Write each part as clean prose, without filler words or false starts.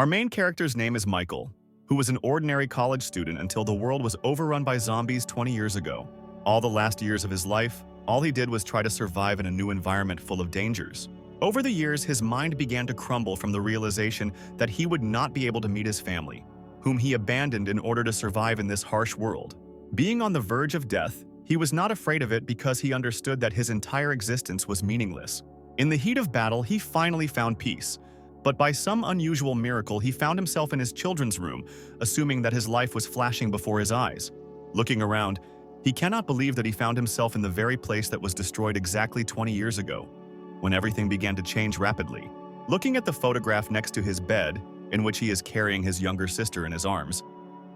Our main character's name is Michael, who was an ordinary college student until the world was overrun by zombies 20 years ago. All the last years of his life, all he did was try to survive in a new environment full of dangers. Over the years, his mind began to crumble from the realization that he would not be able to meet his family, whom he abandoned in order to survive in this harsh world. Being on the verge of death, he was not afraid of it because he understood that his entire existence was meaningless. In the heat of battle, he finally found peace. But by some unusual miracle, he found himself in his children's room, assuming that his life was flashing before his eyes. Looking around, he cannot believe that he found himself in the very place that was destroyed exactly 20 years ago, when everything began to change rapidly. Looking at the photograph next to his bed, in which he is carrying his younger sister in his arms,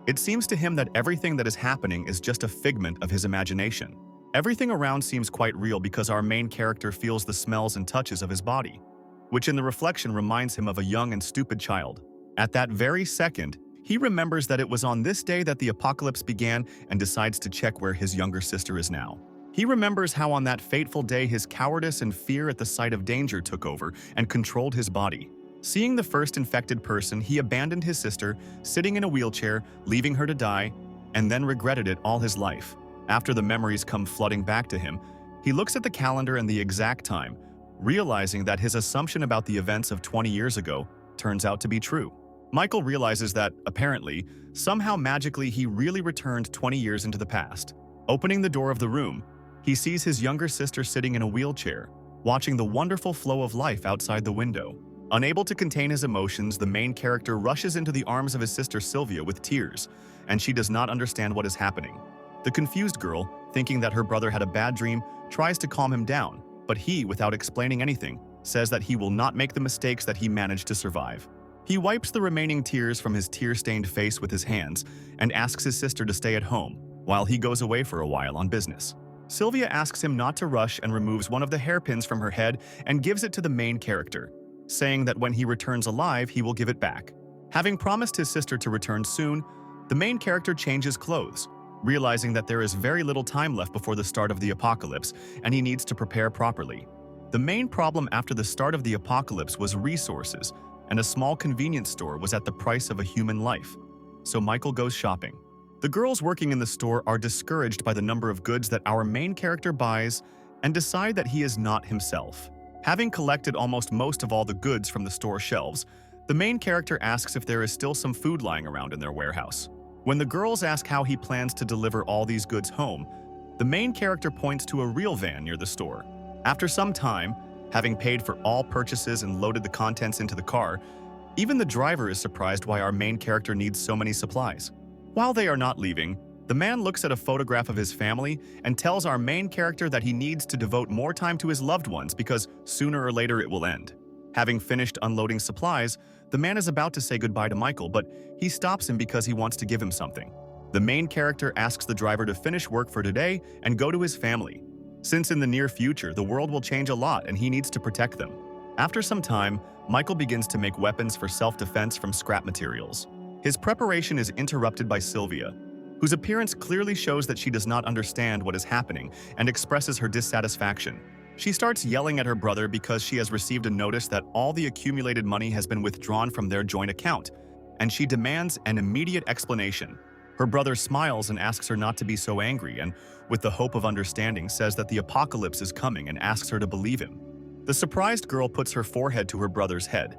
it seems to him that everything that is happening is just a figment of his imagination. Everything around seems quite real because our main character feels the smells and touches of his body, which in the reflection reminds him of a young and stupid child. At that very second, he remembers that it was on this day that the apocalypse began and decides to check where his younger sister is now. He remembers how on that fateful day his cowardice and fear at the sight of danger took over and controlled his body. Seeing the first infected person, he abandoned his sister, sitting in a wheelchair, leaving her to die, and then regretted it all his life. After the memories come flooding back to him, he looks at the calendar and the exact time, realizing that his assumption about the events of 20 years ago turns out to be true. Michael realizes that, apparently, somehow magically he really returned 20 years into the past. Opening the door of the room, he sees his younger sister sitting in a wheelchair, watching the wonderful flow of life outside the window. Unable to contain his emotions, the main character rushes into the arms of his sister Sylvia with tears, and she does not understand what is happening. The confused girl, thinking that her brother had a bad dream, tries to calm him down, but he, without explaining anything, says that he will not make the mistakes that he managed to survive. He wipes the remaining tears from his tear-stained face with his hands and asks his sister to stay at home while he goes away for a while on business. Sylvia asks him not to rush and removes one of the hairpins from her head and gives it to the main character, saying that when he returns alive, he will give it back. Having promised his sister to return soon, the main character changes clothes, realizing that there is very little time left before the start of the apocalypse and he needs to prepare properly. The main problem after the start of the apocalypse was resources, and a small convenience store was at the price of a human life. So Michael goes shopping. The girls working in the store are discouraged by the number of goods that our main character buys and decide that he is not himself. Having collected almost most of all the goods from the store shelves, the main character asks if there is still some food lying around in their warehouse. When the girls ask how he plans to deliver all these goods home, the main character points to a real van near the store. After some time, having paid for all purchases and loaded the contents into the car, even the driver is surprised why our main character needs so many supplies. While they are not leaving, the man looks at a photograph of his family and tells our main character that he needs to devote more time to his loved ones because sooner or later it will end. Having finished unloading supplies, the man is about to say goodbye to Michael, but he stops him because he wants to give him something. The main character asks the driver to finish work for today and go to his family, since in the near future the world will change a lot and he needs to protect them. After some time, Michael begins to make weapons for self-defense from scrap materials. His preparation is interrupted by Sylvia, whose appearance clearly shows that she does not understand what is happening and expresses her dissatisfaction. She starts yelling at her brother because she has received a notice that all the accumulated money has been withdrawn from their joint account, and she demands an immediate explanation. Her brother smiles and asks her not to be so angry and, with the hope of understanding, says that the apocalypse is coming and asks her to believe him. The surprised girl puts her forehead to her brother's head,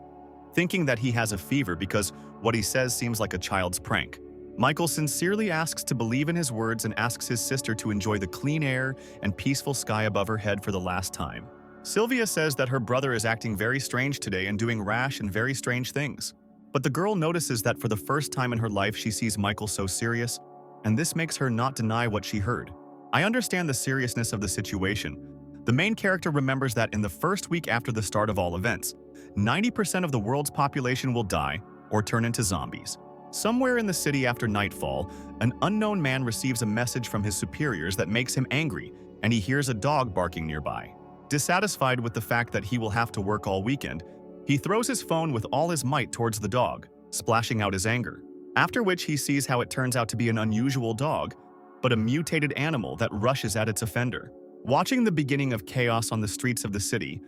thinking that he has a fever because what he says seems like a child's prank. Michael sincerely asks to believe in his words and asks his sister to enjoy the clean air and peaceful sky above her head for the last time. Sylvia says that her brother is acting very strange today and doing rash and very strange things. But the girl notices that for the first time in her life she sees Michael so serious, and this makes her not deny what she heard. I understand the seriousness of the situation. The main character remembers that in the first week after the start of all events, 90% of the world's population will die or turn into zombies. Somewhere in the city after nightfall, an unknown man receives a message from his superiors that makes him angry, and he hears a dog barking nearby. Dissatisfied with the fact that he will have to work all weekend, he throws his phone with all his might towards the dog, splashing out his anger. After which he sees how it turns out to be an unusual dog, but a mutated animal that rushes at its offender. Watching the beginning of chaos on the streets of the city,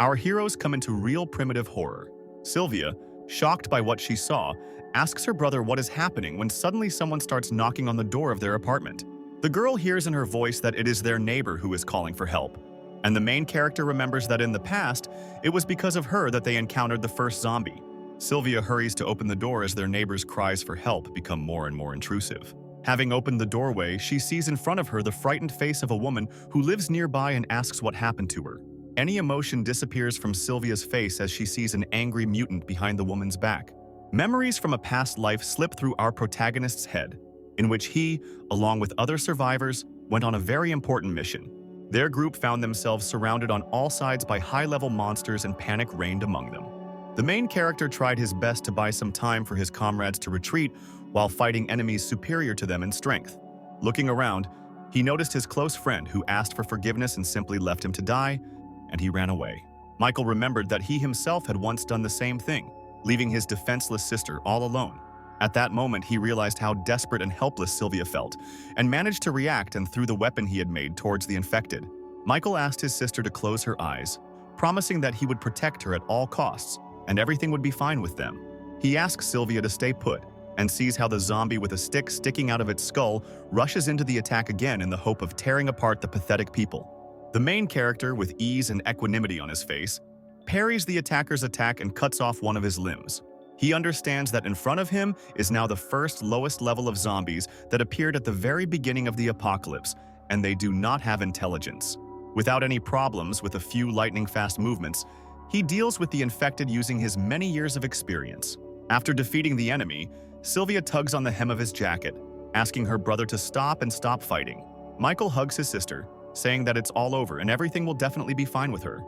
our heroes come into real primitive horror. Sylvia, shocked by what she saw, asks her brother what is happening when suddenly someone starts knocking on the door of their apartment. The girl hears in her voice that it is their neighbor who is calling for help, and the main character remembers that in the past, it was because of her that they encountered the first zombie. Sylvia hurries to open the door as their neighbor's cries for help become more and more intrusive. Having opened the doorway, she sees in front of her the frightened face of a woman who lives nearby and asks what happened to her. Any emotion disappears from Sylvia's face as she sees an angry mutant behind the woman's back. Memories from a past life slip through our protagonist's head, in which he, along with other survivors, went on a very important mission. Their group found themselves surrounded on all sides by high-level monsters and panic reigned among them. The main character tried his best to buy some time for his comrades to retreat while fighting enemies superior to them in strength. Looking around, he noticed his close friend who asked for forgiveness and simply left him to die, and he ran away. Michael remembered that he himself had once done the same thing, leaving his defenseless sister all alone. At that moment, he realized how desperate and helpless Sylvia felt, and managed to react and threw the weapon he had made towards the infected. Michael asked his sister to close her eyes, promising that he would protect her at all costs, and everything would be fine with them. He asks Sylvia to stay put, and sees how the zombie with a stick sticking out of its skull rushes into the attack again in the hope of tearing apart the pathetic people. The main character, with ease and equanimity on his face, parries the attacker's attack and cuts off one of his limbs. He understands that in front of him is now the first lowest level of zombies that appeared at the very beginning of the apocalypse, and they do not have intelligence. Without any problems with a few lightning-fast movements, he deals with the infected using his many years of experience. After defeating the enemy, Sylvia tugs on the hem of his jacket, asking her brother to stop and stop fighting. Michael hugs his sister, saying that it's all over and everything will definitely be fine with her,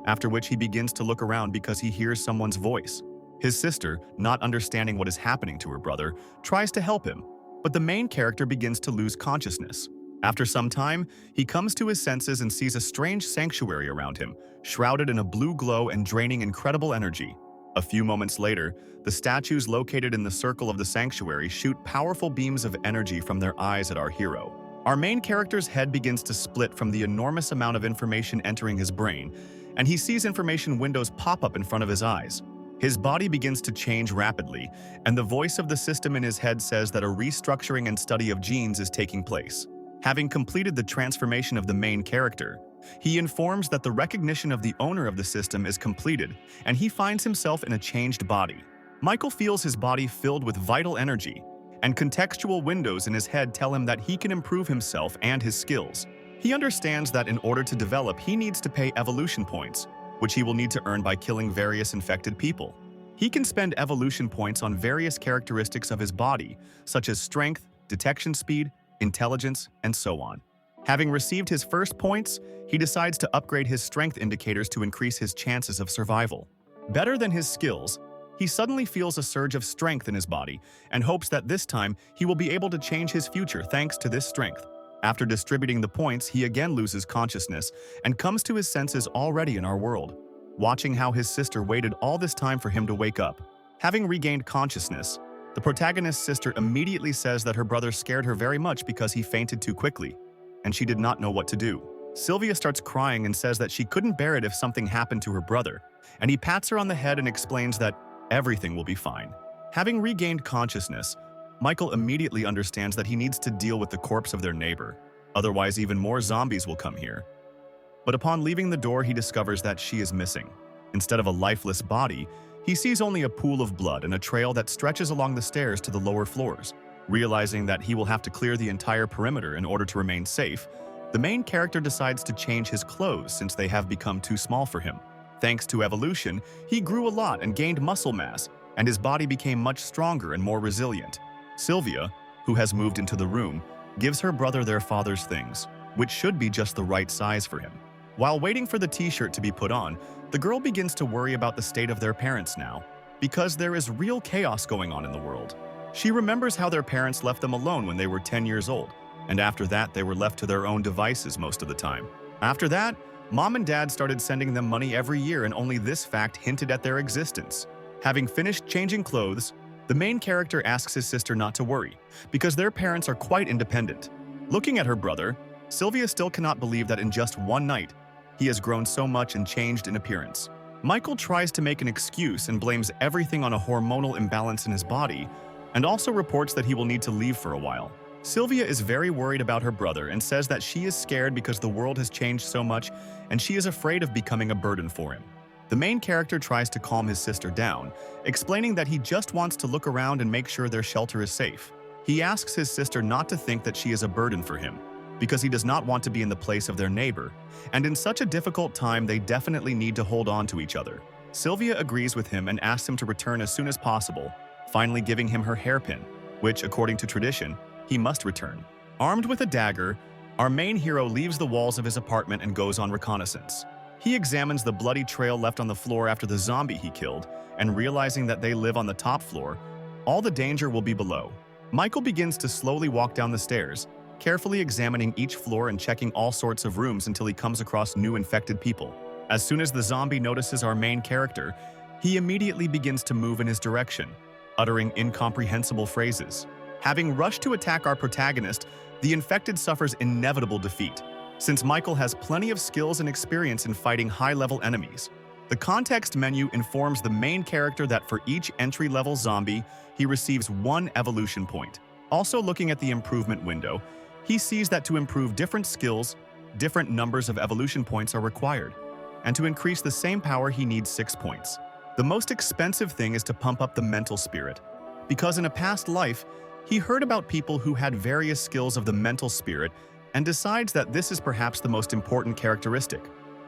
after which he begins to look around because he hears someone's voice. His sister, not understanding what is happening to her brother, tries to help him, but the main character begins to lose consciousness. After some time, he comes to his senses and sees a strange sanctuary around him, shrouded in a blue glow and draining incredible energy. A few moments later, the statues located in the circle of the sanctuary shoot powerful beams of energy from their eyes at our hero. Our main character's head begins to split from the enormous amount of information entering his brain, and he sees information windows pop up in front of his eyes. His body begins to change rapidly, and the voice of the system in his head says that a restructuring and study of genes is taking place. Having completed the transformation of the main character, he informs that the recognition of the owner of the system is completed, and he finds himself in a changed body. Michael feels his body filled with vital energy, and contextual windows in his head tell him that he can improve himself and his skills. He understands that in order to develop, he needs to pay evolution points, which he will need to earn by killing various infected people. He can spend evolution points on various characteristics of his body, such as strength, detection speed, intelligence, and so on. Having received his first points, he decides to upgrade his strength indicators to increase his chances of survival. Better than his skills, he suddenly feels a surge of strength in his body and hopes that this time he will be able to change his future thanks to this strength. After distributing the points, he again loses consciousness and comes to his senses already in our world, watching how his sister waited all this time for him to wake up. Having regained consciousness, the protagonist's sister immediately says that her brother scared her very much because he fainted too quickly, and she did not know what to do. Sylvia starts crying and says that she couldn't bear it if something happened to her brother, and he pats her on the head and explains that everything will be fine. Having regained consciousness, Michael immediately understands that he needs to deal with the corpse of their neighbor, otherwise even more zombies will come here. But upon leaving the door, he discovers that she is missing. Instead of a lifeless body, he sees only a pool of blood and a trail that stretches along the stairs to the lower floors. Realizing that he will have to clear the entire perimeter in order to remain safe, the main character decides to change his clothes since they have become too small for him. Thanks to evolution, he grew a lot and gained muscle mass, and his body became much stronger and more resilient. Sylvia, who has moved into the room, gives her brother their father's things, which should be just the right size for him. While waiting for the t-shirt to be put on, the girl begins to worry about the state of their parents now, because there is real chaos going on in the world. She remembers how their parents left them alone when they were 10 years old, and after that they were left to their own devices most of the time. After that, Mom and Dad started sending them money every year, and only this fact hinted at their existence. Having finished changing clothes, the main character asks his sister not to worry, because their parents are quite independent. Looking at her brother, Sylvia still cannot believe that in just one night, he has grown so much and changed in appearance. Michael tries to make an excuse and blames everything on a hormonal imbalance in his body, and also reports that he will need to leave for a while. Sylvia is very worried about her brother and says that she is scared because the world has changed so much and she is afraid of becoming a burden for him. The main character tries to calm his sister down, explaining that he just wants to look around and make sure their shelter is safe. He asks his sister not to think that she is a burden for him, because he does not want to be in the place of their neighbor, and in such a difficult time they definitely need to hold on to each other. Sylvia agrees with him and asks him to return as soon as possible, finally giving him her hairpin, which, according to tradition, he must return. Armed with a dagger, our main hero leaves the walls of his apartment and goes on reconnaissance. He examines the bloody trail left on the floor after the zombie he killed, and realizing that they live on the top floor, all the danger will be below. Michael begins to slowly walk down the stairs, carefully examining each floor and checking all sorts of rooms until he comes across new infected people. As soon as the zombie notices our main character, he immediately begins to move in his direction, uttering incomprehensible phrases. Having rushed to attack our protagonist, the infected suffers inevitable defeat, since Michael has plenty of skills and experience in fighting high-level enemies. The context menu informs the main character that for each entry-level zombie, he receives 1 evolution point. Also looking at the improvement window, he sees that to improve different skills, different numbers of evolution points are required, and to increase the same power he needs 6 points. The most expensive thing is to pump up the mental spirit, because in a past life, he heard about people who had various skills of the mental spirit and decides that this is perhaps the most important characteristic.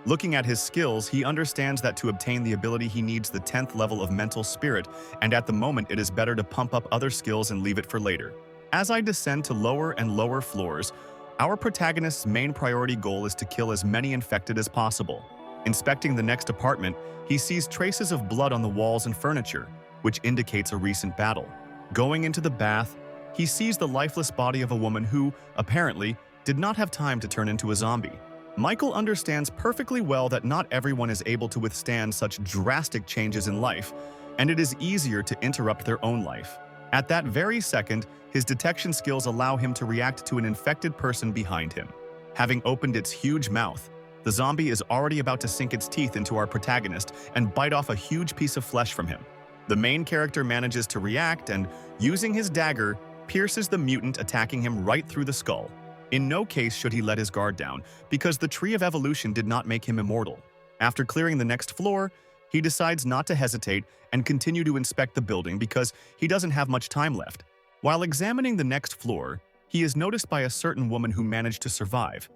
Looking at his skills, he understands that to obtain the ability he needs the 10th level of mental spirit, and at the moment it is better to pump up other skills and leave it for later. As I descend to lower and lower floors, our protagonist's main priority goal is to kill as many infected as possible. Inspecting the next apartment, he sees traces of blood on the walls and furniture, which indicates a recent battle. Going into the bath, he sees the lifeless body of a woman who, apparently, did not have time to turn into a zombie. Michael understands perfectly well that not everyone is able to withstand such drastic changes in life, and it is easier to interrupt their own life. At that very second, his detection skills allow him to react to an infected person behind him. Having opened its huge mouth, the zombie is already about to sink its teeth into our protagonist and bite off a huge piece of flesh from him. The main character manages to react and, using his dagger, pierces the mutant, attacking him right through the skull. In no case should he let his guard down, because the Tree of Evolution did not make him immortal. After clearing the next floor, he decides not to hesitate and continue to inspect the building because he doesn't have much time left. While examining the next floor, he is noticed by a certain woman who managed to survive,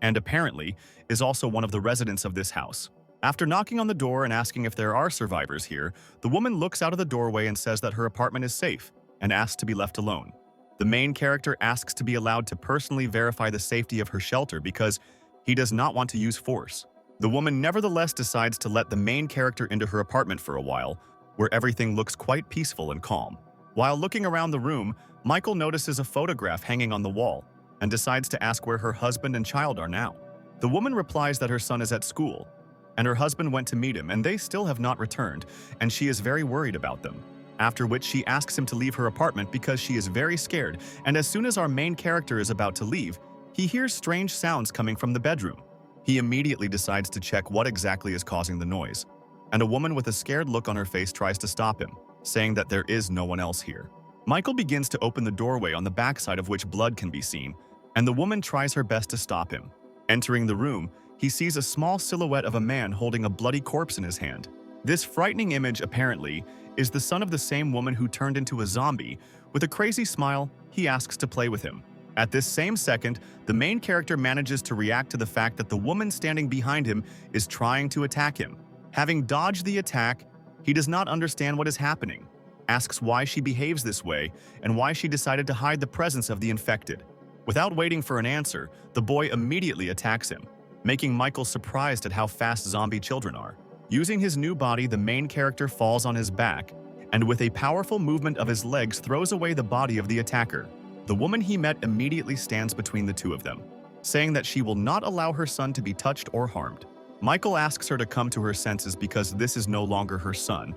and apparently is also one of the residents of this house. After knocking on the door and asking if there are survivors here, the woman looks out of the doorway and says that her apartment is safe and asks to be left alone. The main character asks to be allowed to personally verify the safety of her shelter because he does not want to use force. The woman nevertheless decides to let the main character into her apartment for a while, where everything looks quite peaceful and calm. While looking around the room, Michael notices a photograph hanging on the wall and decides to ask where her husband and child are now. The woman replies that her son is at school, and her husband went to meet him and they still have not returned, and she is very worried about them. After which she asks him to leave her apartment because she is very scared, and as soon as our main character is about to leave, he hears strange sounds coming from the bedroom. He immediately decides to check what exactly is causing the noise, and a woman with a scared look on her face tries to stop him, saying that there is no one else here. Michael begins to open the doorway on the backside of which blood can be seen, and the woman tries her best to stop him. Entering the room, he sees a small silhouette of a man holding a bloody corpse in his hand. This frightening image, apparently, is the son of the same woman who turned into a zombie. With a crazy smile, he asks to play with him. At this same second, the main character manages to react to the fact that the woman standing behind him is trying to attack him. Having dodged the attack, he does not understand what is happening, asks why she behaves this way and why she decided to hide the presence of the infected. Without waiting for an answer, the boy immediately attacks him, making Michael surprised at how fast zombie children are. Using his new body, the main character falls on his back, and with a powerful movement of his legs throws away the body of the attacker. The woman he met immediately stands between the two of them, saying that she will not allow her son to be touched or harmed. Michael asks her to come to her senses because this is no longer her son,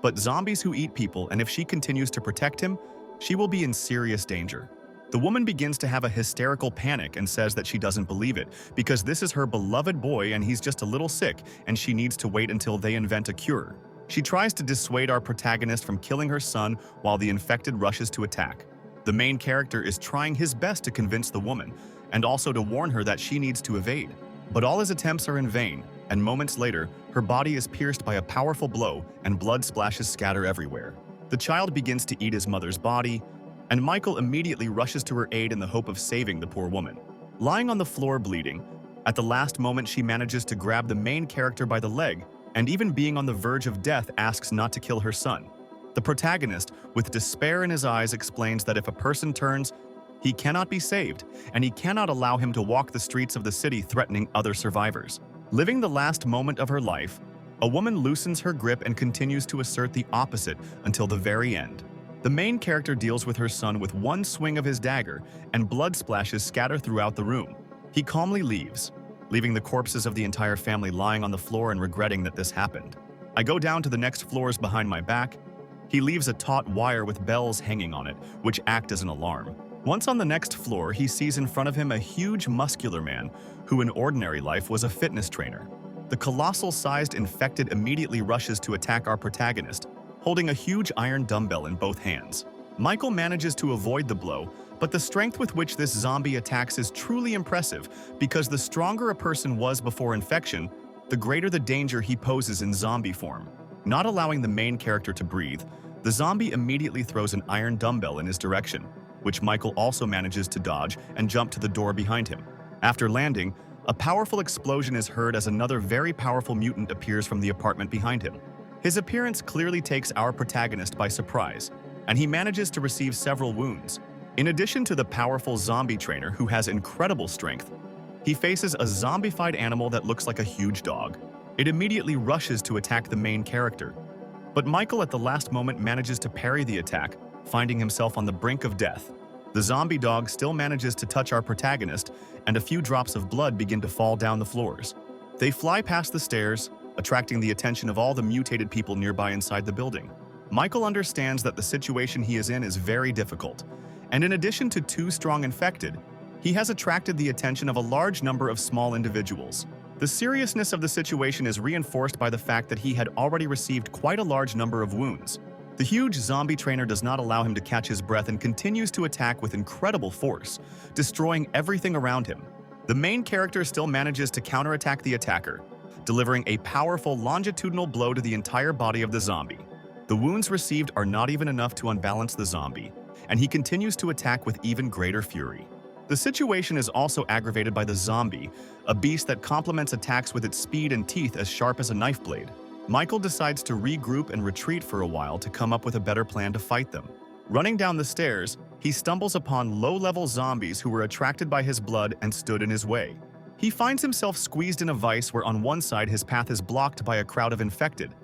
but zombies who eat people, and if she continues to protect him, she will be in serious danger. The woman begins to have a hysterical panic and says that she doesn't believe it because this is her beloved boy and he's just a little sick and she needs to wait until they invent a cure. She tries to dissuade our protagonist from killing her son while the infected rushes to attack. The main character is trying his best to convince the woman and also to warn her that she needs to evade. But all his attempts are in vain, and moments later, her body is pierced by a powerful blow and blood splashes scatter everywhere. The child begins to eat his mother's body, and Michael immediately rushes to her aid in the hope of saving the poor woman. Lying on the floor bleeding, at the last moment she manages to grab the main character by the leg, and even being on the verge of death asks not to kill her son. The protagonist, with despair in his eyes, explains that if a person turns, he cannot be saved, and he cannot allow him to walk the streets of the city threatening other survivors. Living the last moment of her life, a woman loosens her grip and continues to assert the opposite until the very end. The main character deals with her son with one swing of his dagger, and blood splashes scatter throughout the room. He calmly leaves, leaving the corpses of the entire family lying on the floor and regretting that this happened. I go down to the next floors behind my back. He leaves a taut wire with bells hanging on it, which act as an alarm. Once on the next floor, he sees in front of him a huge muscular man who in ordinary life was a fitness trainer. The colossal-sized infected immediately rushes to attack our protagonist, holding a huge iron dumbbell in both hands. Michael manages to avoid the blow, but the strength with which this zombie attacks is truly impressive because the stronger a person was before infection, the greater the danger he poses in zombie form. Not allowing the main character to breathe, the zombie immediately throws an iron dumbbell in his direction, which Michael also manages to dodge and jump to the door behind him. After landing, a powerful explosion is heard as another very powerful mutant appears from the apartment behind him. His appearance clearly takes our protagonist by surprise, and he manages to receive several wounds. In addition to the powerful zombie trainer who has incredible strength, he faces a zombified animal that looks like a huge dog. It immediately rushes to attack the main character, but Michael at the last moment manages to parry the attack, finding himself on the brink of death. The zombie dog still manages to touch our protagonist, and a few drops of blood begin to fall down the floors. They fly past the stairs, attracting the attention of all the mutated people nearby inside the building. Michael understands that the situation he is in is very difficult, and in addition to 2 strong infected, he has attracted the attention of a large number of small individuals. The seriousness of the situation is reinforced by the fact that he had already received quite a large number of wounds. The huge zombie trainer does not allow him to catch his breath and continues to attack with incredible force, destroying everything around him. The main character still manages to counterattack the attacker, delivering a powerful longitudinal blow to the entire body of the zombie. The wounds received are not even enough to unbalance the zombie, and he continues to attack with even greater fury. The situation is also aggravated by the zombie, a beast that complements attacks with its speed and teeth as sharp as a knife blade. Michael decides to regroup and retreat for a while to come up with a better plan to fight them. Running down the stairs, he stumbles upon low-level zombies who were attracted by his blood and stood in his way. He finds himself squeezed in a vice where on one side his path is blocked by a crowd of infected,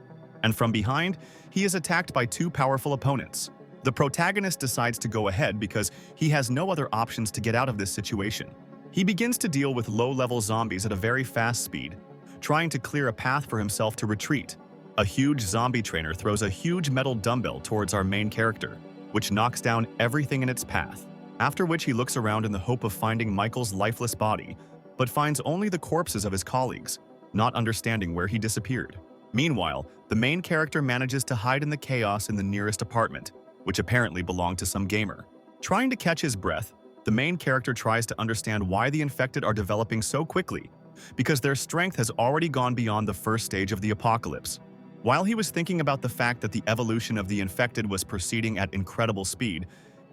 and from behind, he is attacked by 2 powerful opponents. The protagonist decides to go ahead because he has no other options to get out of this situation. He begins to deal with low-level zombies at a very fast speed, trying to clear a path for himself to retreat. A huge zombie trainer throws a huge metal dumbbell towards our main character, which knocks down everything in its path, after which he looks around in the hope of finding Michael's lifeless body, but finds only the corpses of his colleagues, not understanding where he disappeared. Meanwhile, the main character manages to hide in the chaos in the nearest apartment, which apparently belonged to some gamer. Trying to catch his breath, the main character tries to understand why the infected are developing so quickly, because their strength has already gone beyond the first stage of the apocalypse. While he was thinking about the fact that the evolution of the infected was proceeding at incredible speed,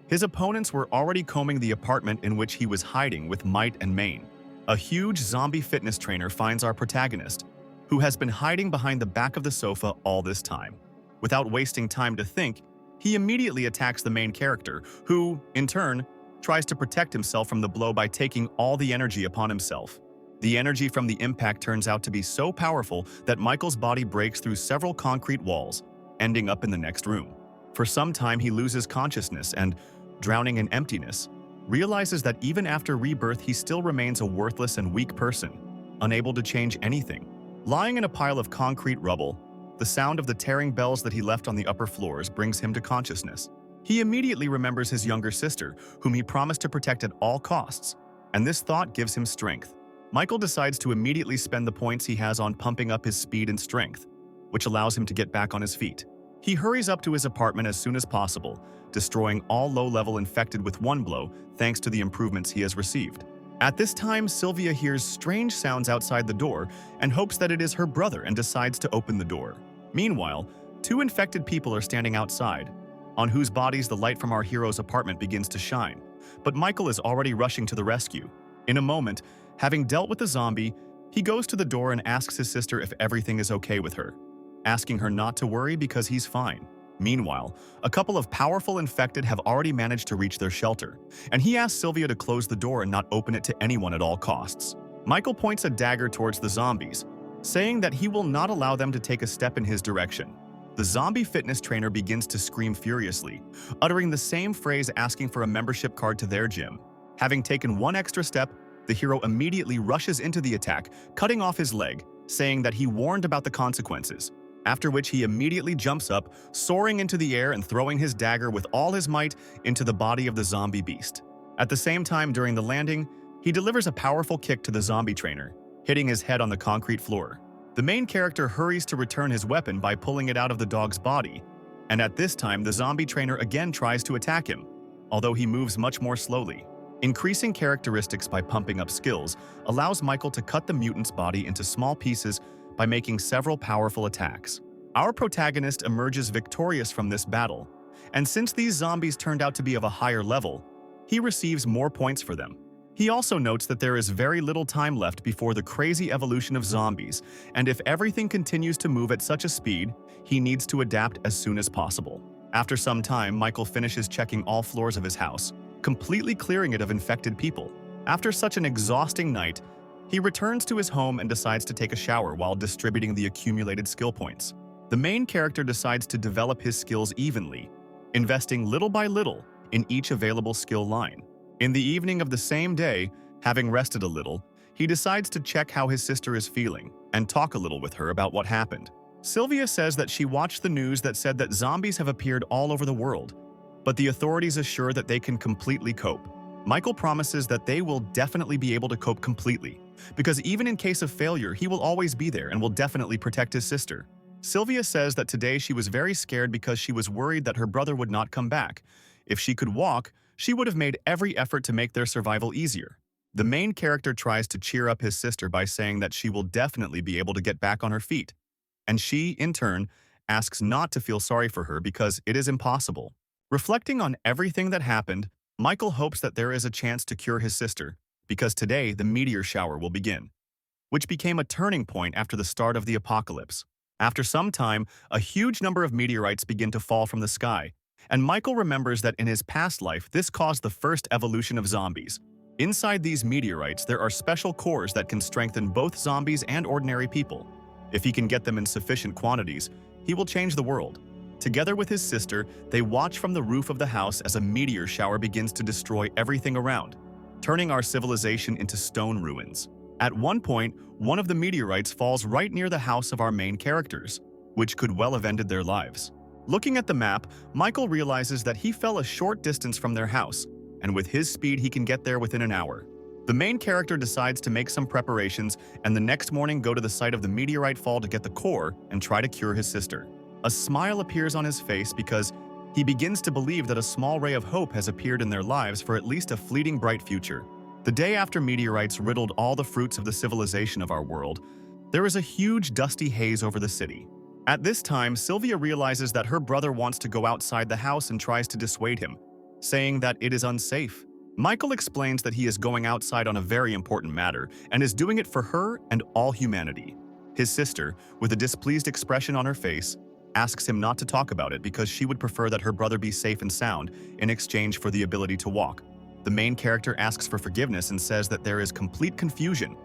his opponents were already combing the apartment in which he was hiding with might and main. A huge zombie fitness trainer finds our protagonist, who has been hiding behind the back of the sofa all this time. Without wasting time to think, he immediately attacks the main character, who, in turn, tries to protect himself from the blow by taking all the energy upon himself. The energy from the impact turns out to be so powerful that Michael's body breaks through several concrete walls, ending up in the next room. For some time he loses consciousness and, drowning in emptiness, realizes that even after rebirth he still remains a worthless and weak person, unable to change anything. Lying in a pile of concrete rubble, the sound of the tearing bells that he left on the upper floors brings him to consciousness. He immediately remembers his younger sister, whom he promised to protect at all costs, and this thought gives him strength. Michael decides to immediately spend the points he has on pumping up his speed and strength, which allows him to get back on his feet. He hurries up to his apartment as soon as possible, destroying all low-level infected with one blow thanks to the improvements he has received. At this time, Sylvia hears strange sounds outside the door and hopes that it is her brother and decides to open the door. Meanwhile, two infected people are standing outside, on whose bodies the light from our hero's apartment begins to shine. But Michael is already rushing to the rescue. In a moment, having dealt with the zombie, he goes to the door and asks his sister if everything is okay with her, asking her not to worry because he's fine. Meanwhile, a couple of powerful infected have already managed to reach their shelter, and he asks Sylvia to close the door and not open it to anyone at all costs. Michael points a dagger towards the zombies, saying that he will not allow them to take a step in his direction. The zombie fitness trainer begins to scream furiously, uttering the same phrase asking for a membership card to their gym. Having taken one extra step, the hero immediately rushes into the attack, cutting off his leg, saying that he warned about the consequences. After which he immediately jumps up, soaring into the air and throwing his dagger with all his might into the body of the zombie beast. At the same time, during the landing, he delivers a powerful kick to the zombie trainer, hitting his head on the concrete floor. The main character hurries to return his weapon by pulling it out of the dog's body, and at this time the zombie trainer again tries to attack him, although he moves much more slowly. Increasing characteristics by pumping up skills allows Michael to cut the mutant's body into small pieces by making several powerful attacks. Our protagonist emerges victorious from this battle, and since these zombies turned out to be of a higher level, he receives more points for them. He also notes that there is very little time left before the crazy evolution of zombies, and if everything continues to move at such a speed, he needs to adapt as soon as possible. After some time, Michael finishes checking all floors of his house, completely clearing it of infected people. After such an exhausting night, he returns to his home and decides to take a shower while distributing the accumulated skill points. The main character decides to develop his skills evenly, investing little by little in each available skill line. In the evening of the same day, having rested a little, he decides to check how his sister is feeling and talk a little with her about what happened. Sylvia says that she watched the news that said that zombies have appeared all over the world, but the authorities assure that they can completely cope. Michael promises that they will definitely be able to cope completely, because even in case of failure, he will always be there and will definitely protect his sister. Sylvia says that today she was very scared because she was worried that her brother would not come back. If she could walk, she would have made every effort to make their survival easier. The main character tries to cheer up his sister by saying that she will definitely be able to get back on her feet, and she, in turn, asks not to feel sorry for her because it is impossible. Reflecting on everything that happened, Michael hopes that there is a chance to cure his sister, because today the meteor shower will begin, which became a turning point after the start of the apocalypse. After some time, a huge number of meteorites begin to fall from the sky, and Michael remembers that in his past life this caused the first evolution of zombies. Inside these meteorites, there are special cores that can strengthen both zombies and ordinary people. If he can get them in sufficient quantities, he will change the world. Together with his sister, they watch from the roof of the house as a meteor shower begins to destroy everything around, turning our civilization into stone ruins. At one point, one of the meteorites falls right near the house of our main characters, which could well have ended their lives. Looking at the map, Michael realizes that he fell a short distance from their house, and with his speed he can get there within an hour. The main character decides to make some preparations and the next morning go to the site of the meteorite fall to get the core and try to cure his sister. A smile appears on his face because he begins to believe that a small ray of hope has appeared in their lives for at least a fleeting bright future. The day after meteorites riddled all the fruits of the civilization of our world, there is a huge dusty haze over the city. At this time, Sylvia realizes that her brother wants to go outside the house and tries to dissuade him, saying that it is unsafe. Michael explains that he is going outside on a very important matter and is doing it for her and all humanity. His sister, with a displeased expression on her face, asks him not to talk about it because she would prefer that her brother be safe and sound in exchange for the ability to walk. The main character asks for forgiveness and says that there is complete confusion,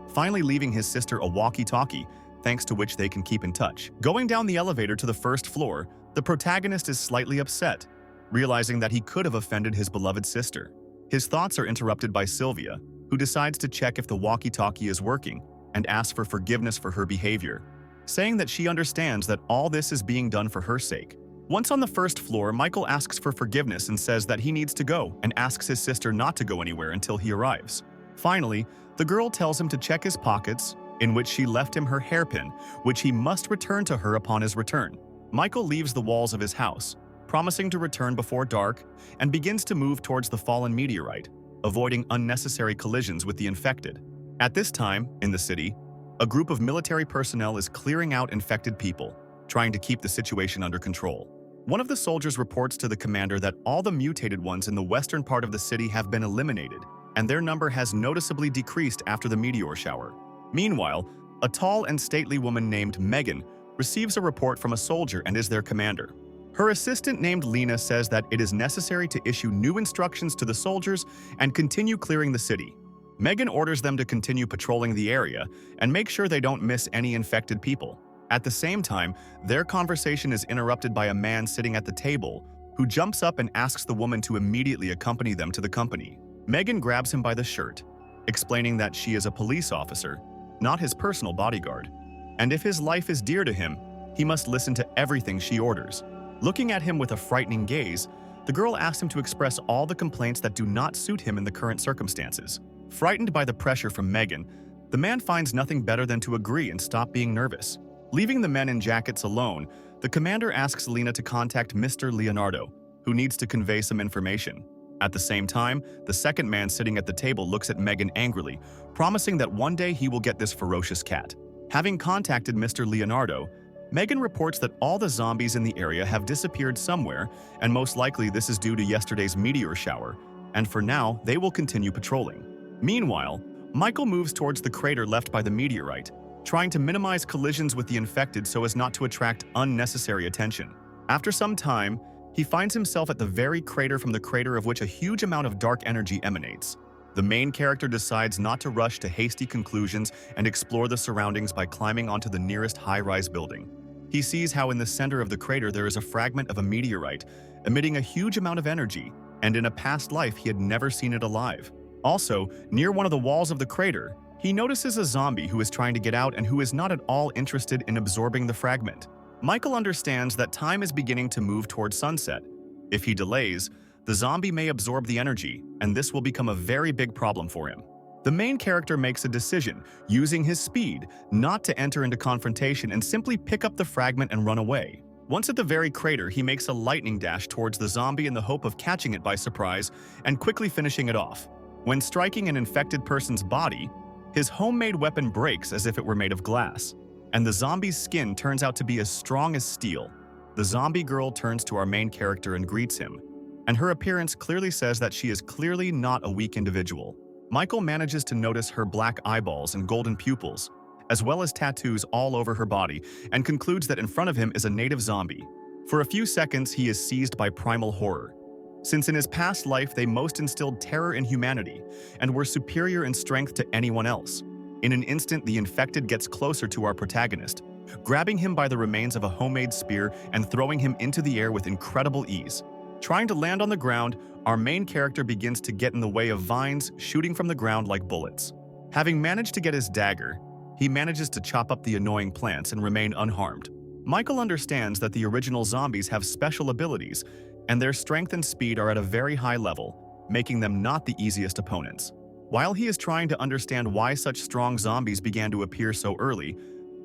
finally leaving his sister a walkie-talkie, thanks to which they can keep in touch. Going down the elevator to the first floor, the protagonist is slightly upset, realizing that he could have offended his beloved sister. His thoughts are interrupted by Sylvia, who decides to check if the walkie-talkie is working and asks for forgiveness for her behavior, saying that she understands that all this is being done for her sake. Once on the first floor, Michael asks for forgiveness and says that he needs to go and asks his sister not to go anywhere until he arrives. Finally, the girl tells him to check his pockets, in which she left him her hairpin, which he must return to her upon his return. Michael leaves the walls of his house, promising to return before dark, and begins to move towards the fallen meteorite, avoiding unnecessary collisions with the infected. At this time, in the city, a group of military personnel is clearing out infected people, trying to keep the situation under control. One of the soldiers reports to the commander that all the mutated ones in the western part of the city have been eliminated, and their number has noticeably decreased after the meteor shower. Meanwhile, a tall and stately woman named Megan receives a report from a soldier and is their commander. Her assistant named Lena says that it is necessary to issue new instructions to the soldiers and continue clearing the city. Megan orders them to continue patrolling the area and make sure they don't miss any infected people. At the same time, their conversation is interrupted by a man sitting at the table who jumps up and asks the woman to immediately accompany them to the company. Megan grabs him by the shirt, explaining that she is a police officer, not his personal bodyguard, and if his life is dear to him, he must listen to everything she orders. Looking at him with a frightening gaze, the girl asks him to express all the complaints that do not suit him in the current circumstances. Frightened by the pressure from Megan, the man finds nothing better than to agree and stop being nervous. Leaving the men in jackets alone, the commander asks Lena to contact Mr. Leonardo, who needs to convey some information. At the same time, the second man sitting at the table looks at Megan angrily, promising that one day he will get this ferocious cat. Having contacted Mr. Leonardo, Megan reports that all the zombies in the area have disappeared somewhere, and most likely this is due to yesterday's meteor shower, and for now, they will continue patrolling. Meanwhile, Michael moves towards the crater left by the meteorite, trying to minimize collisions with the infected so as not to attract unnecessary attention. After some time, he finds himself at the very crater from the crater of which a huge amount of dark energy emanates. The main character decides not to rush to hasty conclusions and explore the surroundings by climbing onto the nearest high-rise building. He sees how in the center of the crater there is a fragment of a meteorite, emitting a huge amount of energy, and in a past life he had never seen it alive. Also, near one of the walls of the crater, he notices a zombie who is trying to get out and who is not at all interested in absorbing the fragment. Michael understands that time is beginning to move towards sunset. If he delays, the zombie may absorb the energy, and this will become a very big problem for him. The main character makes a decision, using his speed, not to enter into confrontation and simply pick up the fragment and run away. Once at the very crater, he makes a lightning dash towards the zombie in the hope of catching it by surprise and quickly finishing it off. When striking an infected person's body, his homemade weapon breaks as if it were made of glass, and the zombie's skin turns out to be as strong as steel. The zombie girl turns to our main character and greets him, and her appearance clearly says that she is clearly not a weak individual. Michael manages to notice her black eyeballs and golden pupils, as well as tattoos all over her body, and concludes that in front of him is a native zombie. For a few seconds, he is seized by primal horror, since in his past life they most instilled terror in humanity and were superior in strength to anyone else. In an instant, the infected gets closer to our protagonist, grabbing him by the remains of a homemade spear and throwing him into the air with incredible ease. Trying to land on the ground, our main character begins to get in the way of vines shooting from the ground like bullets. Having managed to get his dagger, he manages to chop up the annoying plants and remain unharmed. Michael understands that the original zombies have special abilities, and their strength and speed are at a very high level, making them not the easiest opponents. While he is trying to understand why such strong zombies began to appear so early,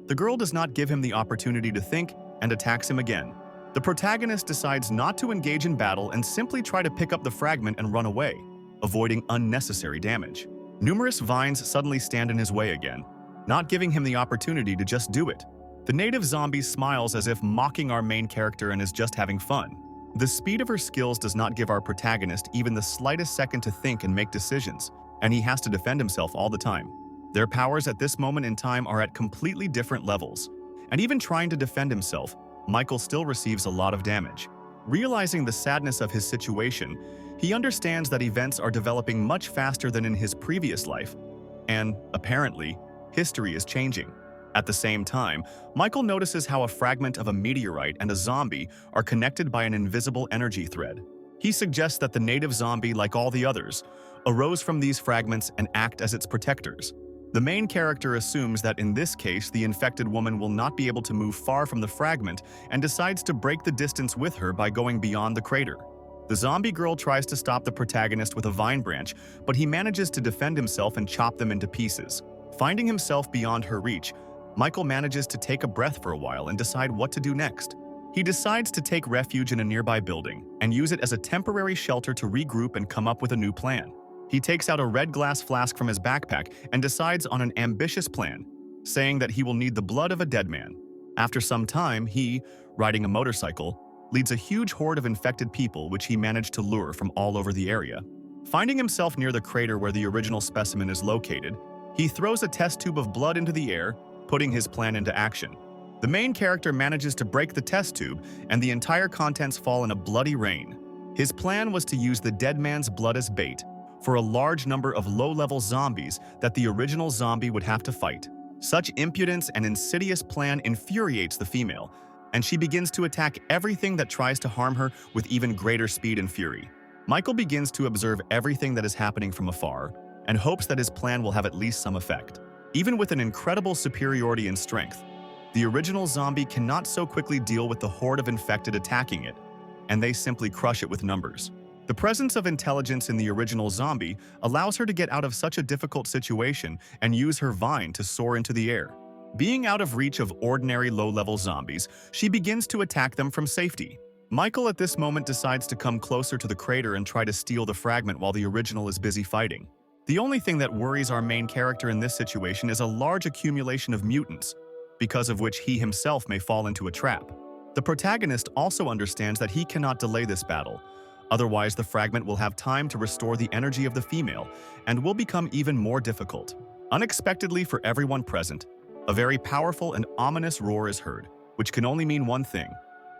the girl does not give him the opportunity to think and attacks him again. The protagonist decides not to engage in battle and simply try to pick up the fragment and run away, avoiding unnecessary damage. Numerous vines suddenly stand in his way again, not giving him the opportunity to just do it. The native zombie smiles as if mocking our main character and is just having fun. The speed of her skills does not give our protagonist even the slightest second to think and make decisions, and he has to defend himself all the time. Their powers at this moment in time are at completely different levels, and even trying to defend himself, Michael still receives a lot of damage. Realizing the sadness of his situation, he understands that events are developing much faster than in his previous life, and, apparently, history is changing. At the same time, Michael notices how a fragment of a meteorite and a zombie are connected by an invisible energy thread. He suggests that the native zombie, like all the others, arose from these fragments and act as its protectors. The main character assumes that in this case, the infected woman will not be able to move far from the fragment and decides to break the distance with her by going beyond the crater. The zombie girl tries to stop the protagonist with a vine branch, but he manages to defend himself and chop them into pieces. Finding himself beyond her reach, Michael manages to take a breath for a while and decide what to do next. He decides to take refuge in a nearby building and use it as a temporary shelter to regroup and come up with a new plan. He takes out a red glass flask from his backpack and decides on an ambitious plan, saying that he will need the blood of a dead man. After some time, he, riding a motorcycle, leads a huge horde of infected people which he managed to lure from all over the area. Finding himself near the crater where the original specimen is located, he throws a test tube of blood into the air, putting his plan into action. The main character manages to break the test tube, and the entire contents fall in a bloody rain. His plan was to use the dead man's blood as bait for a large number of low-level zombies that the original zombie would have to fight. Such impudence and insidious plan infuriates the female, and she begins to attack everything that tries to harm her with even greater speed and fury. Michael begins to observe everything that is happening from afar and hopes that his plan will have at least some effect. Even with an incredible superiority in strength, the original zombie cannot so quickly deal with the horde of infected attacking it, and they simply crush it with numbers. The presence of intelligence in the original zombie allows her to get out of such a difficult situation and use her vine to soar into the air. Being out of reach of ordinary low-level zombies, she begins to attack them from safety. Michael at this moment decides to come closer to the crater and try to steal the fragment while the original is busy fighting. The only thing that worries our main character in this situation is a large accumulation of mutants, because of which he himself may fall into a trap. The protagonist also understands that he cannot delay this battle, otherwise the fragment will have time to restore the energy of the female and will become even more difficult. Unexpectedly for everyone present, a very powerful and ominous roar is heard, which can only mean one thing.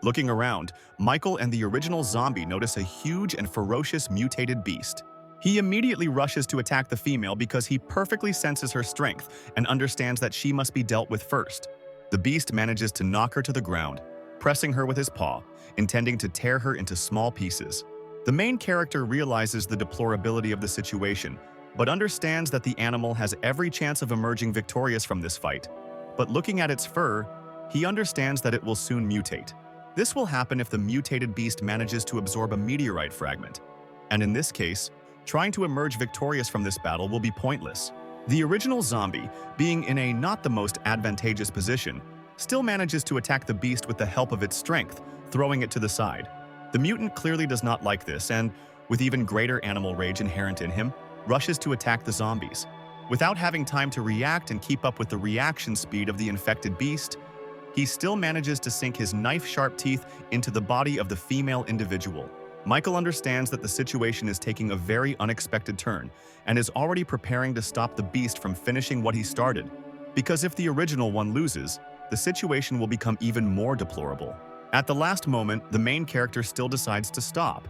Looking around, Michael and the original zombie notice a huge and ferocious mutated beast. He immediately rushes to attack the female because he perfectly senses her strength and understands that she must be dealt with first. The beast manages to knock her to the ground, pressing her with his paw, intending to tear her into small pieces. The main character realizes the deplorability of the situation, but understands that the animal has every chance of emerging victorious from this fight. But looking at its fur, he understands that it will soon mutate. This will happen if the mutated beast manages to absorb a meteorite fragment, and in this case, trying to emerge victorious from this battle will be pointless. The original zombie, being in a not the most advantageous position, still manages to attack the beast with the help of its strength, throwing it to the side. The mutant clearly does not like this and, with even greater animal rage inherent in him, rushes to attack the zombies. Without having time to react and keep up with the reaction speed of the infected beast, he still manages to sink his knife-sharp teeth into the body of the female individual. Michael understands that the situation is taking a very unexpected turn and is already preparing to stop the beast from finishing what he started, because if the original one loses, the situation will become even more deplorable. At the last moment, the main character still decides to stop,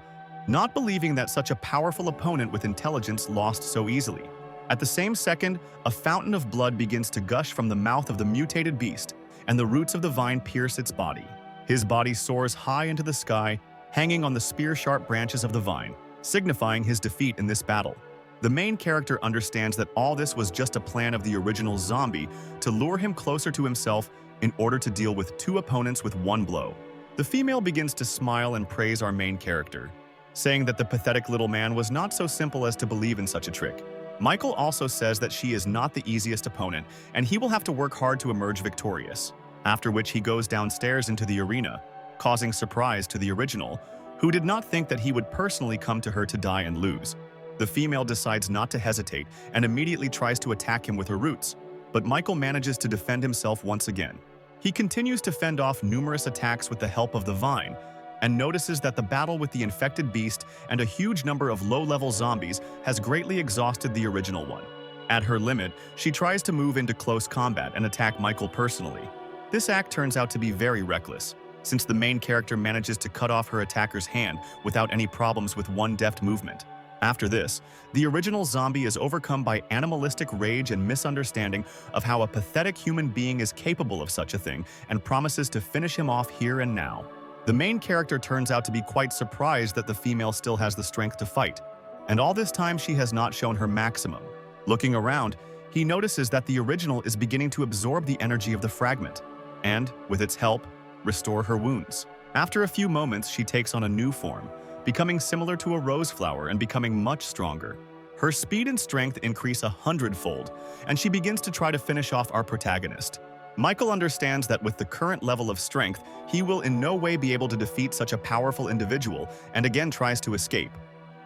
not believing that such a powerful opponent with intelligence lost so easily. At the same second, a fountain of blood begins to gush from the mouth of the mutated beast, and the roots of the vine pierce its body. His body soars high into the sky, hanging on the spear-sharp branches of the vine, signifying his defeat in this battle. The main character understands that all this was just a plan of the original zombie to lure him closer to himself in order to deal with two opponents with one blow. The female begins to smile and praise our main character, saying that the pathetic little man was not so simple as to believe in such a trick. Michael also says that she is not the easiest opponent, and he will have to work hard to emerge victorious, after which he goes downstairs into the arena, causing surprise to the original, who did not think that he would personally come to her to die and lose. The female decides not to hesitate and immediately tries to attack him with her roots, but Michael manages to defend himself once again. He continues to fend off numerous attacks with the help of the vine, and notices that the battle with the infected beast and a huge number of low-level zombies has greatly exhausted the original one. At her limit, she tries to move into close combat and attack Michael personally. This act turns out to be very reckless, since the main character manages to cut off her attacker's hand without any problems with one deft movement. After this, the original zombie is overcome by animalistic rage and misunderstanding of how a pathetic human being is capable of such a thing and promises to finish him off here and now. The main character turns out to be quite surprised that the female still has the strength to fight, and all this time she has not shown her maximum. Looking around, he notices that the original is beginning to absorb the energy of the fragment, and, with its help, restore her wounds. After a few moments, she takes on a new form, becoming similar to a rose flower and becoming much stronger. Her speed and strength increase 100-fold, and she begins to try to finish off our protagonist. Michael understands that with the current level of strength, he will in no way be able to defeat such a powerful individual and again tries to escape.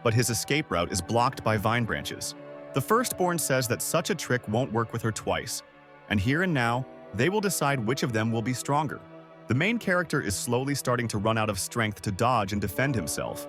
But his escape route is blocked by vine branches. The firstborn says that such a trick won't work with her twice, and here and now, they will decide which of them will be stronger. The main character is slowly starting to run out of strength to dodge and defend himself,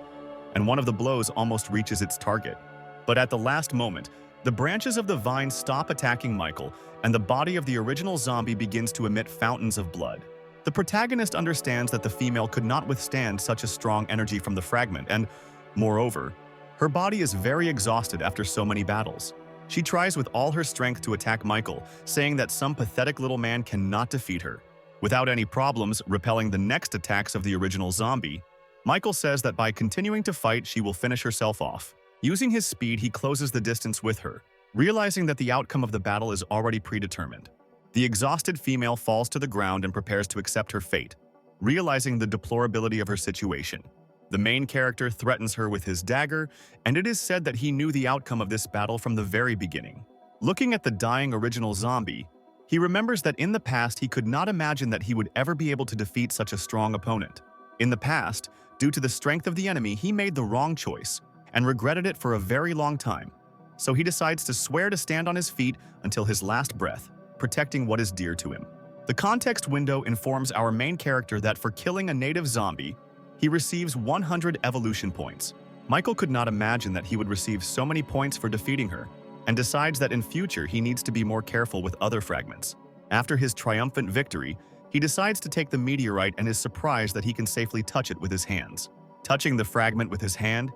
and one of the blows almost reaches its target. But at the last moment, the branches of the vine stop attacking Michael, and the body of the original zombie begins to emit fountains of blood. The protagonist understands that the female could not withstand such a strong energy from the fragment, and, moreover, her body is very exhausted after so many battles. She tries with all her strength to attack Michael, saying that some pathetic little man cannot defeat her. Without any problems repelling the next attacks of the original zombie, Michael says that by continuing to fight, she will finish herself off. Using his speed, he closes the distance with her, realizing that the outcome of the battle is already predetermined. The exhausted female falls to the ground and prepares to accept her fate, realizing the deplorability of her situation. The main character threatens her with his dagger, and it is said that he knew the outcome of this battle from the very beginning. Looking at the dying original zombie, he remembers that in the past he could not imagine that he would ever be able to defeat such a strong opponent. In the past, due to the strength of the enemy, he made the wrong choice and regretted it for a very long time. So he decides to swear to stand on his feet until his last breath, protecting what is dear to him. The context window informs our main character that for killing a native zombie, he receives 100 evolution points. Michael could not imagine that he would receive so many points for defeating her, and decides that in future he needs to be more careful with other fragments. After his triumphant victory, he decides to take the meteorite and is surprised that he can safely touch it with his hands. Touching the fragment with his hand,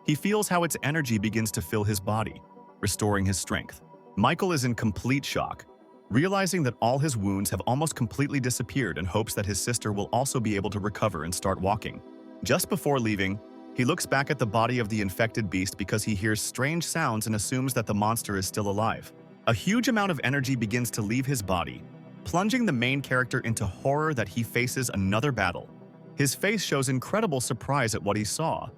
he feels how its energy begins to fill his body, restoring his strength. Michael is in complete shock, realizing that all his wounds have almost completely disappeared and hopes that his sister will also be able to recover and start walking. Just before leaving, he looks back at the body of the infected beast because he hears strange sounds and assumes that the monster is still alive. A huge amount of energy begins to leave his body, plunging the main character into horror that he faces another battle. His face shows incredible surprise at what he saw,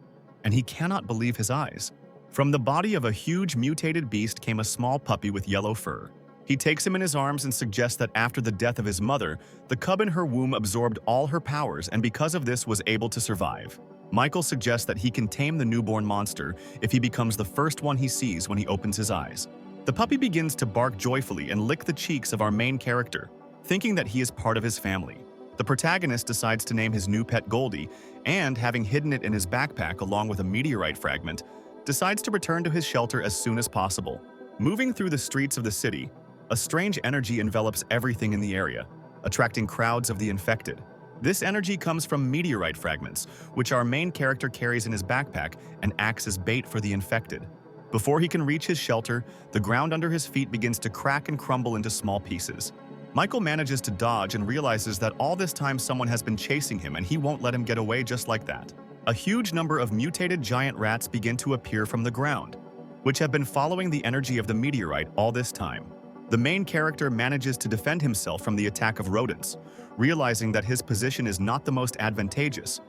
and he cannot believe his eyes. From the body of a huge mutated beast came a small puppy with yellow fur. He takes him in his arms and suggests that after the death of his mother, the cub in her womb absorbed all her powers and because of this was able to survive. Michael suggests that he can tame the newborn monster if he becomes the first one he sees when he opens his eyes. The puppy begins to bark joyfully and lick the cheeks of our main character, thinking that he is part of his family. The protagonist decides to name his new pet Goldie, and having hidden it in his backpack along with a meteorite fragment, decides to return to his shelter as soon as possible. Moving through the streets of the city, a strange energy envelops everything in the area, attracting crowds of the infected. This energy comes from meteorite fragments, which our main character carries in his backpack and acts as bait for the infected. Before he can reach his shelter, the ground under his feet begins to crack and crumble into small pieces. Michael manages to dodge and realizes that all this time someone has been chasing him and he won't let him get away just like that. A huge number of mutated giant rats begin to appear from the ground, which have been following the energy of the meteorite all this time. The main character manages to defend himself from the attack of rodents, realizing that his position is not the most advantageous,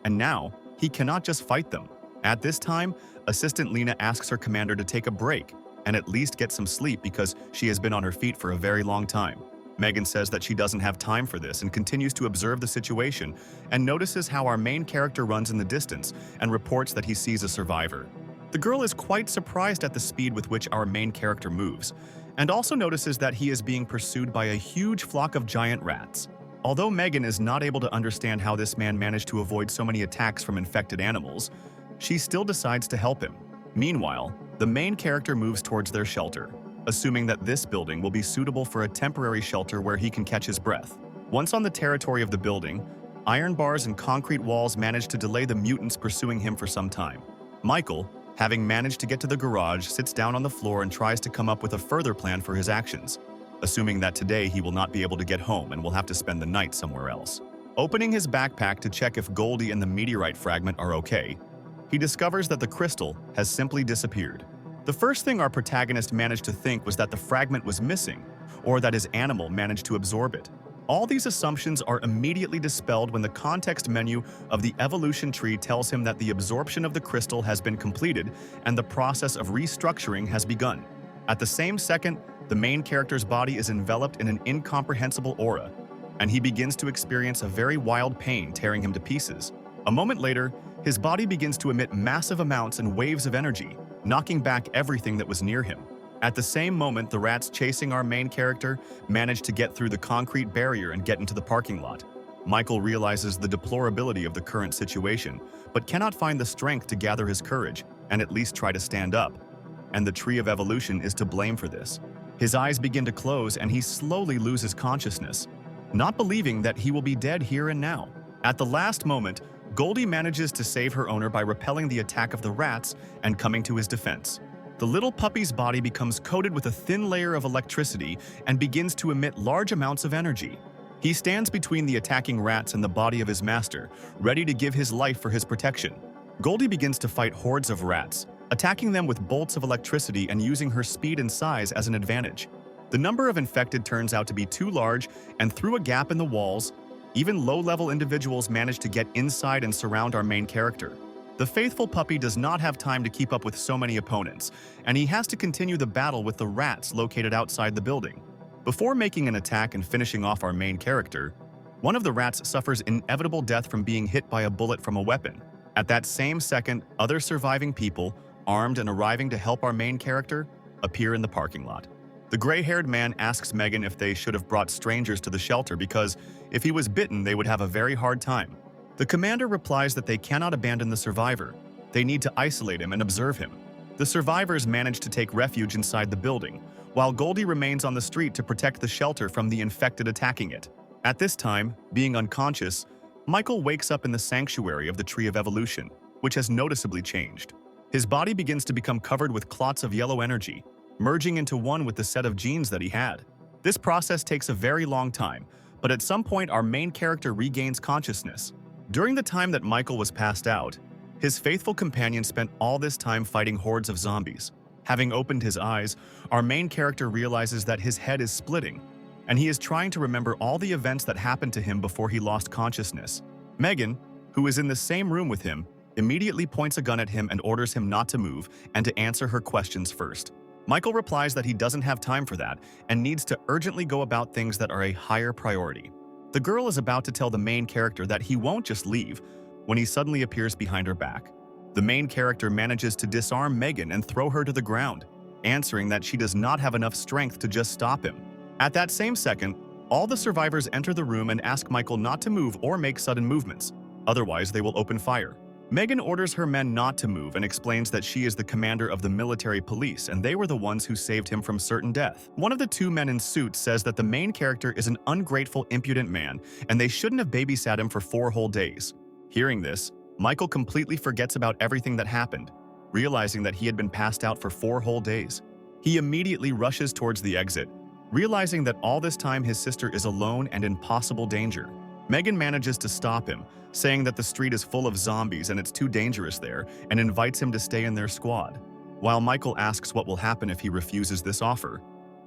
and now he cannot just fight them. At this time, Assistant Lena asks her commander to take a break and at least get some sleep because she has been on her feet for a very long time. Megan says that she doesn't have time for this and continues to observe the situation and notices how our main character runs in the distance and reports that he sees a survivor. The girl is quite surprised at the speed with which our main character moves, and also notices that he is being pursued by a huge flock of giant rats. Although Megan is not able to understand how this man managed to avoid so many attacks from infected animals, she still decides to help him. Meanwhile, the main character moves towards their shelter, assuming that this building will be suitable for a temporary shelter where he can catch his breath. Once on the territory of the building, iron bars and concrete walls manage to delay the mutants pursuing him for some time. Michael, having managed to get to the garage, sits down on the floor and tries to come up with a further plan for his actions, assuming that today he will not be able to get home and will have to spend the night somewhere else. Opening his backpack to check if Goldie and the meteorite fragment are okay, he discovers that the crystal has simply disappeared. The first thing our protagonist managed to think was that the fragment was missing, or that his animal managed to absorb it. All these assumptions are immediately dispelled when the context menu of the evolution tree tells him that the absorption of the crystal has been completed and the process of restructuring has begun. At the same second, the main character's body is enveloped in an incomprehensible aura, and he begins to experience a very wild pain tearing him to pieces. A moment later, his body begins to emit massive amounts and waves of energy, knocking back everything that was near him. At the same moment, the rats chasing our main character manage to get through the concrete barrier and get into the parking lot. Michael realizes the deplorability of the current situation, but cannot find the strength to gather his courage and at least try to stand up. And the Tree of Evolution is to blame for this. His eyes begin to close and he slowly loses consciousness, not believing that he will be dead here and now. At the last moment, Goldie manages to save her owner by repelling the attack of the rats and coming to his defense. The little puppy's body becomes coated with a thin layer of electricity and begins to emit large amounts of energy. He stands between the attacking rats and the body of his master, ready to give his life for his protection. Goldie begins to fight hordes of rats, attacking them with bolts of electricity and using her speed and size as an advantage. The number of infected turns out to be too large, and through a gap in the walls, even low-level individuals manage to get inside and surround our main character. The faithful puppy does not have time to keep up with so many opponents, and he has to continue the battle with the rats located outside the building. Before making an attack and finishing off our main character, one of the rats suffers inevitable death from being hit by a bullet from a weapon. At that same second, other surviving people, armed and arriving to help our main character, appear in the parking lot. The gray-haired man asks Megan if they should have brought strangers to the shelter because if he was bitten, they would have a very hard time. The commander replies that they cannot abandon the survivor. They need to isolate him and observe him. The survivors manage to take refuge inside the building, while Goldie remains on the street to protect the shelter from the infected attacking it. At this time, being unconscious, Michael wakes up in the sanctuary of the Tree of Evolution, which has noticeably changed. His body begins to become covered with clots of yellow energy, merging into one with the set of genes that he had. This process takes a very long time, but at some point our main character regains consciousness. During the time that Michael was passed out, his faithful companion spent all this time fighting hordes of zombies. Having opened his eyes, our main character realizes that his head is splitting, and he is trying to remember all the events that happened to him before he lost consciousness. Megan, who is in the same room with him, immediately points a gun at him and orders him not to move and to answer her questions first. Michael replies that he doesn't have time for that and needs to urgently go about things that are a higher priority. The girl is about to tell the main character that he won't just leave when he suddenly appears behind her back. The main character manages to disarm Megan and throw her to the ground, answering that she does not have enough strength to just stop him. At that same second, all the survivors enter the room and ask Michael not to move or make sudden movements, otherwise they will open fire. Megan orders her men not to move and explains that she is the commander of the military police and they were the ones who saved him from certain death. One of the two men in suits says that the main character is an ungrateful, impudent man and they shouldn't have babysat him for 4 whole days. Hearing this, Michael completely forgets about everything that happened, realizing that he had been passed out for 4 whole days. He immediately rushes towards the exit, realizing that all this time his sister is alone and in possible danger. Megan manages to stop him, saying that the street is full of zombies and it's too dangerous there, and invites him to stay in their squad. While Michael asks what will happen if he refuses this offer,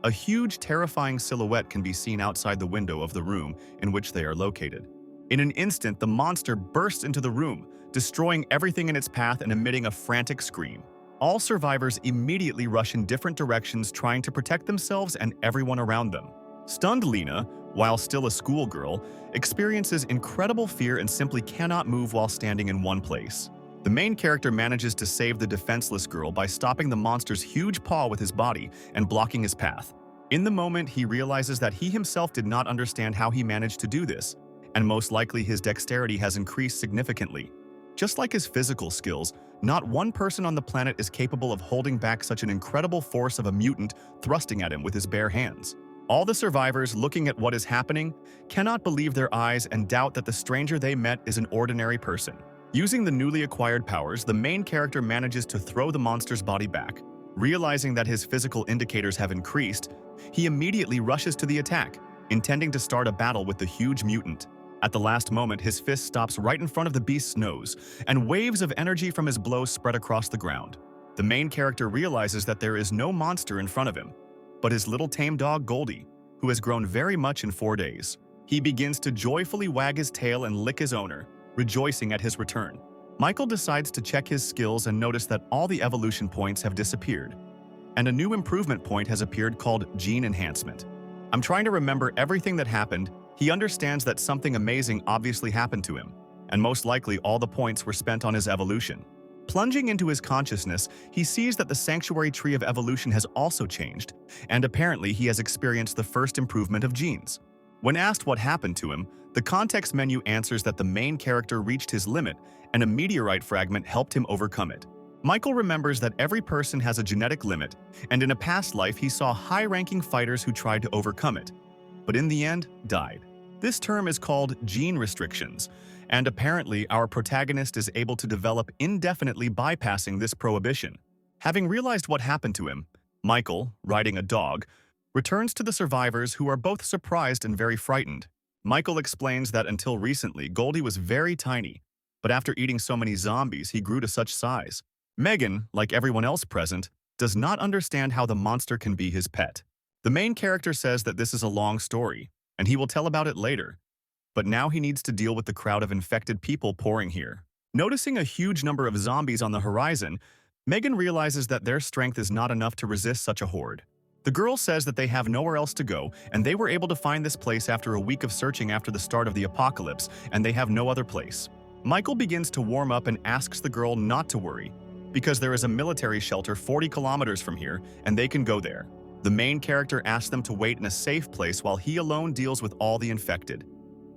a huge, terrifying silhouette can be seen outside the window of the room in which they are located. In an instant, the monster bursts into the room, destroying everything in its path and emitting a frantic scream. All survivors immediately rush in different directions, trying to protect themselves and everyone around them. Stunned Lena, while still a schoolgirl, experiences incredible fear and simply cannot move while standing in one place. The main character manages to save the defenseless girl by stopping the monster's huge paw with his body and blocking his path. In the moment, he realizes that he himself did not understand how he managed to do this, and most likely his dexterity has increased significantly. Just like his physical skills, not one person on the planet is capable of holding back such an incredible force of a mutant thrusting at him with his bare hands. All the survivors, looking at what is happening, cannot believe their eyes and doubt that the stranger they met is an ordinary person. Using the newly acquired powers, the main character manages to throw the monster's body back. Realizing that his physical indicators have increased, he immediately rushes to the attack, intending to start a battle with the huge mutant. At the last moment, his fist stops right in front of the beast's nose, and waves of energy from his blow spread across the ground. The main character realizes that there is no monster in front of him, but his little tame dog Goldie, who has grown very much in 4 days. He begins to joyfully wag his tail and lick his owner, rejoicing at his return. Michael decides to check his skills and notice that all the evolution points have disappeared, and a new improvement point has appeared called Gene Enhancement. I'm trying to remember everything that happened. He understands that something amazing obviously happened to him, and most likely all the points were spent on his evolution. Plunging into his consciousness, he sees that the sanctuary tree of evolution has also changed, and apparently he has experienced the first improvement of genes. When asked what happened to him, the context menu answers that the main character reached his limit and a meteorite fragment helped him overcome it. Michael remembers that every person has a genetic limit, and in a past life he saw high-ranking fighters who tried to overcome it, but in the end, died. This term is called gene restrictions, and apparently our protagonist is able to develop indefinitely bypassing this prohibition. Having realized what happened to him, Michael, riding a dog, returns to the survivors who are both surprised and very frightened. Michael explains that until recently, Goldie was very tiny, but after eating so many zombies, he grew to such size. Megan, like everyone else present, does not understand how the monster can be his pet. The main character says that this is a long story, and he will tell about it later. But now he needs to deal with the crowd of infected people pouring here. Noticing a huge number of zombies on the horizon, Megan realizes that their strength is not enough to resist such a horde. The girl says that they have nowhere else to go, and they were able to find this place after a week of searching after the start of the apocalypse, and they have no other place. Michael begins to warm up and asks the girl not to worry, because there is a military shelter 40 kilometers from here, and they can go there. The main character asks them to wait in a safe place while he alone deals with all the infected.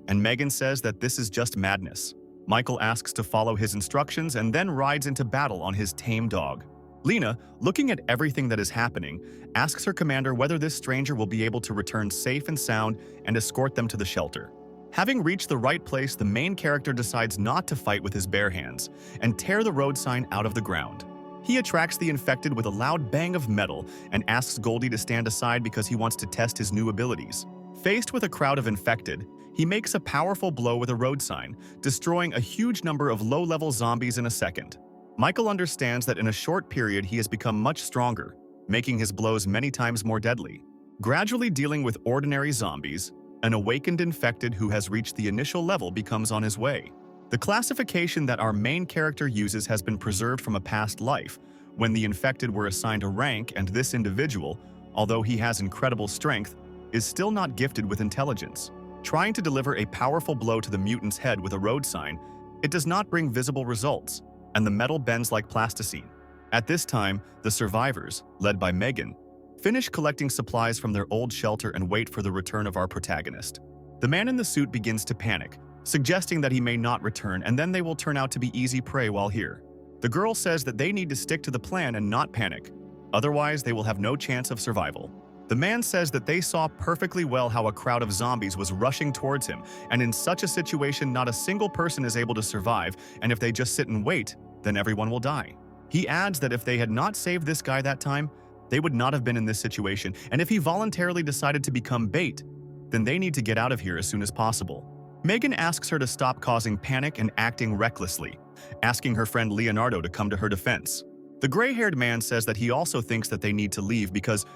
And Megan says that this is just madness. Michael asks to follow his instructions and then rides into battle on his tame dog. Lena, looking at everything that is happening, asks her commander whether this stranger will be able to return safe and sound and escort them to the shelter. Having reached the right place, the main character decides not to fight with his bare hands and tear the road sign out of the ground. He attracts the infected with a loud bang of metal and asks Goldie to stand aside because he wants to test his new abilities. Faced with a crowd of infected, he makes a powerful blow with a road sign, destroying a huge number of low-level zombies in a second. Michael understands that in a short period he has become much stronger, making his blows many times more deadly. Gradually dealing with ordinary zombies, an awakened infected who has reached the initial level becomes on his way. The classification that our main character uses has been preserved from a past life, when the infected were assigned a rank and this individual, although he has incredible strength, is still not gifted with intelligence. Trying to deliver a powerful blow to the mutant's head with a road sign, it does not bring visible results, and the metal bends like plasticine. At this time, the survivors, led by Megan, finish collecting supplies from their old shelter and wait for the return of our protagonist. The man in the suit begins to panic, suggesting that he may not return and then they will turn out to be easy prey while here. The girl says that they need to stick to the plan and not panic, otherwise they will have no chance of survival. The man says that they saw perfectly well how a crowd of zombies was rushing towards him, and in such a situation not a single person is able to survive, and if they just sit and wait, then everyone will die. He adds that if they had not saved this guy that time, they would not have been in this situation, and if he voluntarily decided to become bait, then they need to get out of here as soon as possible. Megan asks her to stop causing panic and acting recklessly, asking her friend Leonardo to come to her defense. The gray-haired man says that he also thinks that they need to leave because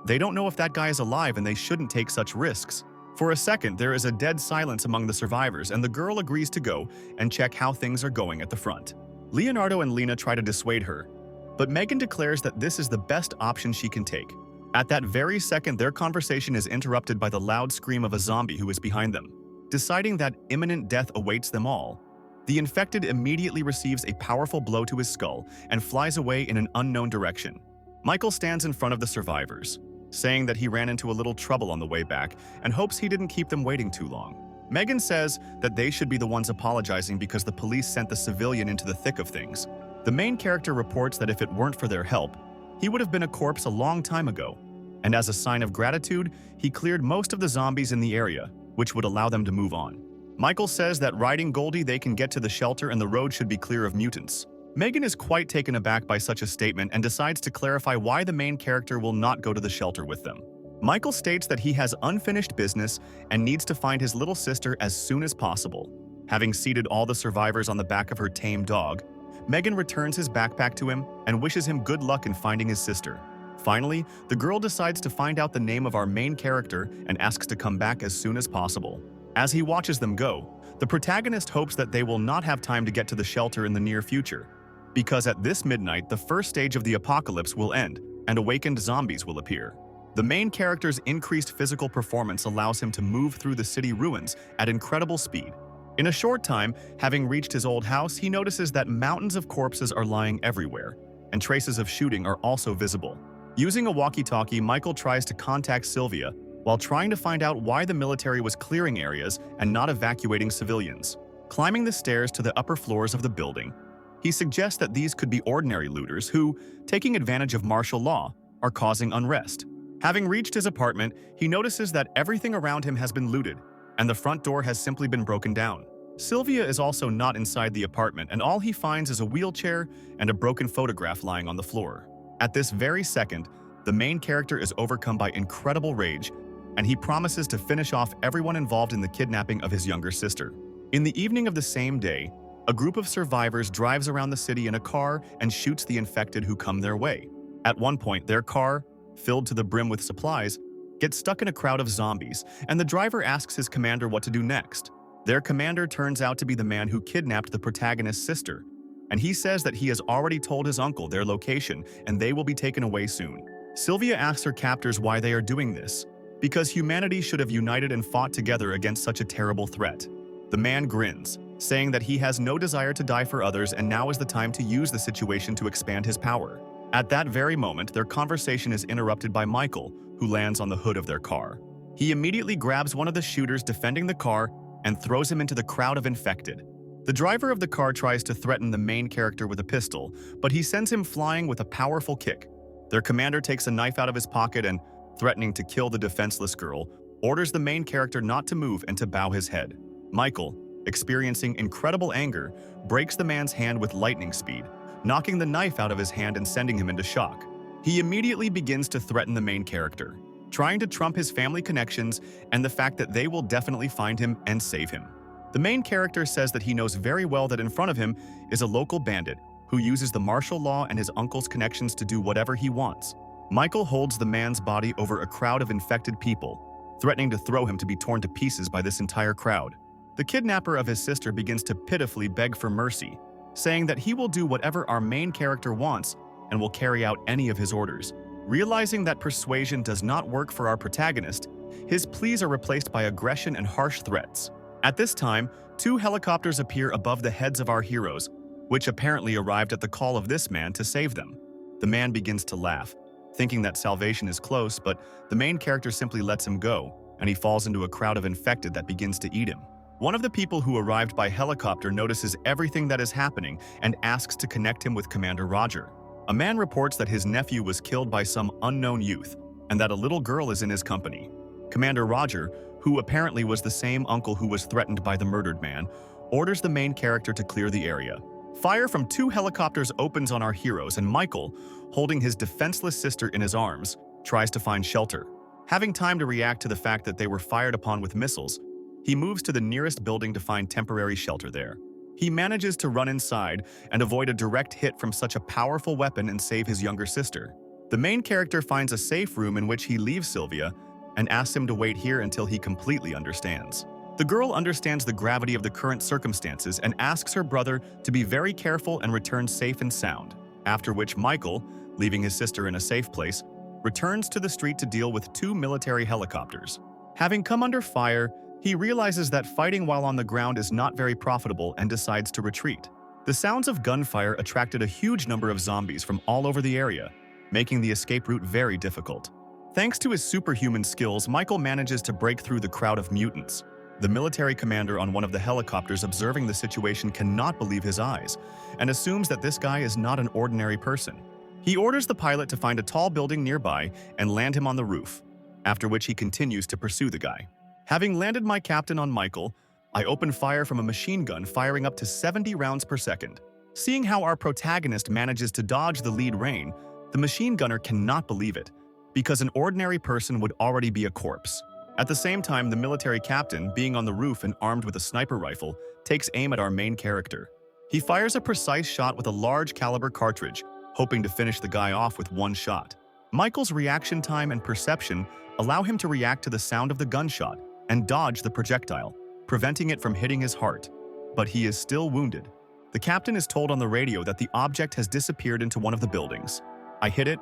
they don't know if that guy is alive and they shouldn't take such risks. For a second, there is a dead silence among the survivors, and the girl agrees to go and check how things are going at the front. Leonardo and Lena try to dissuade her, but Megan declares that this is the best option she can take. At that very second, their conversation is interrupted by the loud scream of a zombie who is behind them. Deciding that imminent death awaits them all, the infected immediately receives a powerful blow to his skull and flies away in an unknown direction. Michael stands in front of the survivors, saying that he ran into a little trouble on the way back and hopes he didn't keep them waiting too long. Megan says that they should be the ones apologizing because the police sent the civilian into the thick of things. The main character reports that if it weren't for their help, he would have been a corpse a long time ago, and as a sign of gratitude, he cleared most of the zombies in the area, which would allow them to move on. Michael says that riding Goldie they can get to the shelter and the road should be clear of mutants. Megan is quite taken aback by such a statement and decides to clarify why the main character will not go to the shelter with them. Michael states that he has unfinished business and needs to find his little sister as soon as possible. Having seated all the survivors on the back of her tame dog, Megan returns his backpack to him and wishes him good luck in finding his sister. Finally, the girl decides to find out the name of our main character and asks to come back as soon as possible. As he watches them go, the protagonist hopes that they will not have time to get to the shelter in the near future, because at this midnight the first stage of the apocalypse will end and awakened zombies will appear. The main character's increased physical performance allows him to move through the city ruins at incredible speed. In a short time, having reached his old house, he notices that mountains of corpses are lying everywhere, and traces of shooting are also visible. Using a walkie-talkie, Michael tries to contact Sylvia while trying to find out why the military was clearing areas and not evacuating civilians. Climbing the stairs to the upper floors of the building, he suggests that these could be ordinary looters who, taking advantage of martial law, are causing unrest. Having reached his apartment, he notices that everything around him has been looted, and the front door has simply been broken down. Sylvia is also not inside the apartment, and all he finds is a wheelchair and a broken photograph lying on the floor. At this very second, the main character is overcome by incredible rage, and he promises to finish off everyone involved in the kidnapping of his younger sister. In the evening of the same day, a group of survivors drives around the city in a car and shoots the infected who come their way. At one point, their car, filled to the brim with supplies, gets stuck in a crowd of zombies, and the driver asks his commander what to do next. Their commander turns out to be the man who kidnapped the protagonist's sister, and he says that he has already told his uncle their location and they will be taken away soon. Sylvia asks her captors why they are doing this, because humanity should have united and fought together against such a terrible threat. The man grins, saying that he has no desire to die for others and now is the time to use the situation to expand his power. At that very moment, their conversation is interrupted by Michael, who lands on the hood of their car. He immediately grabs one of the shooters defending the car and throws him into the crowd of infected. The driver of the car tries to threaten the main character with a pistol, but he sends him flying with a powerful kick. Their commander takes a knife out of his pocket and, threatening to kill the defenseless girl, orders the main character not to move and to bow his head. Michael, experiencing incredible anger, breaks the man's hand with lightning speed, knocking the knife out of his hand and sending him into shock. He immediately begins to threaten the main character, trying to trump his family connections and the fact that they will definitely find him and save him. The main character says that he knows very well that in front of him is a local bandit who uses the martial law and his uncle's connections to do whatever he wants. Michael holds the man's body over a crowd of infected people, threatening to throw him to be torn to pieces by this entire crowd. The kidnapper of his sister begins to pitifully beg for mercy, saying that he will do whatever our main character wants and will carry out any of his orders. Realizing that persuasion does not work for our protagonist, his pleas are replaced by aggression and harsh threats. At this time, 2 helicopters appear above the heads of our heroes, which apparently arrived at the call of this man to save them. The man begins to laugh, thinking that salvation is close, but the main character simply lets him go, and he falls into a crowd of infected that begins to eat him. One of the people who arrived by helicopter notices everything that is happening and asks to connect him with Commander Roger. A man reports that his nephew was killed by some unknown youth, and that a little girl is in his company. Commander Roger, who apparently was the same uncle who was threatened by the murdered man, orders the main character to clear the area. Fire from 2 helicopters opens on our heroes, and Michael, holding his defenseless sister in his arms, tries to find shelter. Having time to react to the fact that they were fired upon with missiles, he moves to the nearest building to find temporary shelter there. He manages to run inside and avoid a direct hit from such a powerful weapon and save his younger sister. The main character finds a safe room in which he leaves Sylvia and asks him to wait here until he completely understands. The girl understands the gravity of the current circumstances and asks her brother to be very careful and return safe and sound, after which Michael, leaving his sister in a safe place, returns to the street to deal with 2 military helicopters. Having come under fire, he realizes that fighting while on the ground is not very profitable and decides to retreat. The sounds of gunfire attracted a huge number of zombies from all over the area, making the escape route very difficult. Thanks to his superhuman skills, Michael manages to break through the crowd of mutants. The military commander on one of the helicopters observing the situation cannot believe his eyes and assumes that this guy is not an ordinary person. He orders the pilot to find a tall building nearby and land him on the roof, after which he continues to pursue the guy. Having landed my captain on Michael, I open fire from a machine gun firing up to 70 rounds per second. Seeing how our protagonist manages to dodge the lead rain, the machine gunner cannot believe it, because an ordinary person would already be a corpse. At the same time, the military captain, being on the roof and armed with a sniper rifle, takes aim at our main character. He fires a precise shot with a large caliber cartridge, hoping to finish the guy off with one shot. Michael's reaction time and perception allow him to react to the sound of the gunshot and dodge the projectile, preventing it from hitting his heart. But he is still wounded. The captain is told on the radio that the object has disappeared into one of the buildings. I hit it.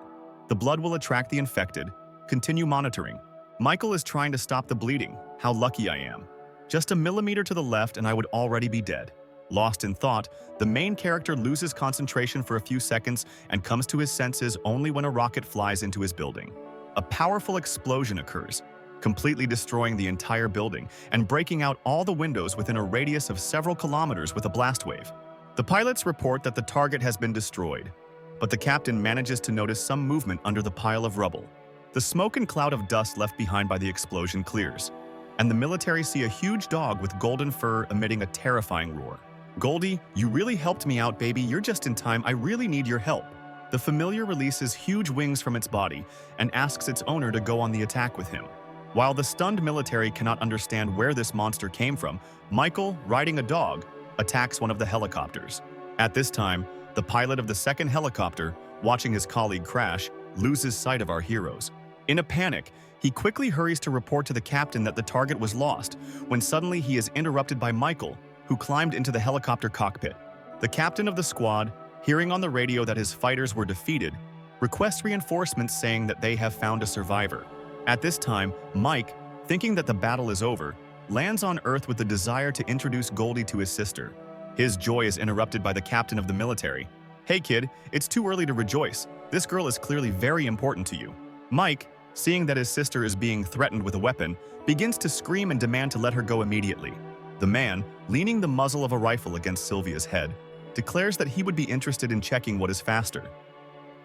The blood will attract the infected. Continue monitoring. Michael is trying to stop the bleeding. How lucky I am. Just a millimeter to the left and I would already be dead. Lost in thought, the main character loses concentration for a few seconds and comes to his senses only when a rocket flies into his building. A powerful explosion occurs, completely destroying the entire building and breaking out all the windows within a radius of several kilometers with a blast wave. The pilots report that the target has been destroyed, but the captain manages to notice some movement under the pile of rubble. The smoke and cloud of dust left behind by the explosion clears, and the military see a huge dog with golden fur emitting a terrifying roar. Goldie, you really helped me out, baby. You're just in time. I really need your help. The familiar releases huge wings from its body and asks its owner to go on the attack with him. While the stunned military cannot understand where this monster came from, Michael, riding a dog, attacks one of the helicopters. At this time, the pilot of the second helicopter, watching his colleague crash, loses sight of our heroes. In a panic, he quickly hurries to report to the captain that the target was lost, when suddenly he is interrupted by Michael, who climbed into the helicopter cockpit. The captain of the squad, hearing on the radio that his fighters were defeated, requests reinforcements saying that they have found a survivor. At this time, Mike, thinking that the battle is over, lands on Earth with the desire to introduce Goldie to his sister. His joy is interrupted by the captain of the military. Hey kid, it's too early to rejoice. This girl is clearly very important to you. Mike, seeing that his sister is being threatened with a weapon, begins to scream and demand to let her go immediately. The man, leaning the muzzle of a rifle against Sylvia's head, declares that he would be interested in checking what is faster,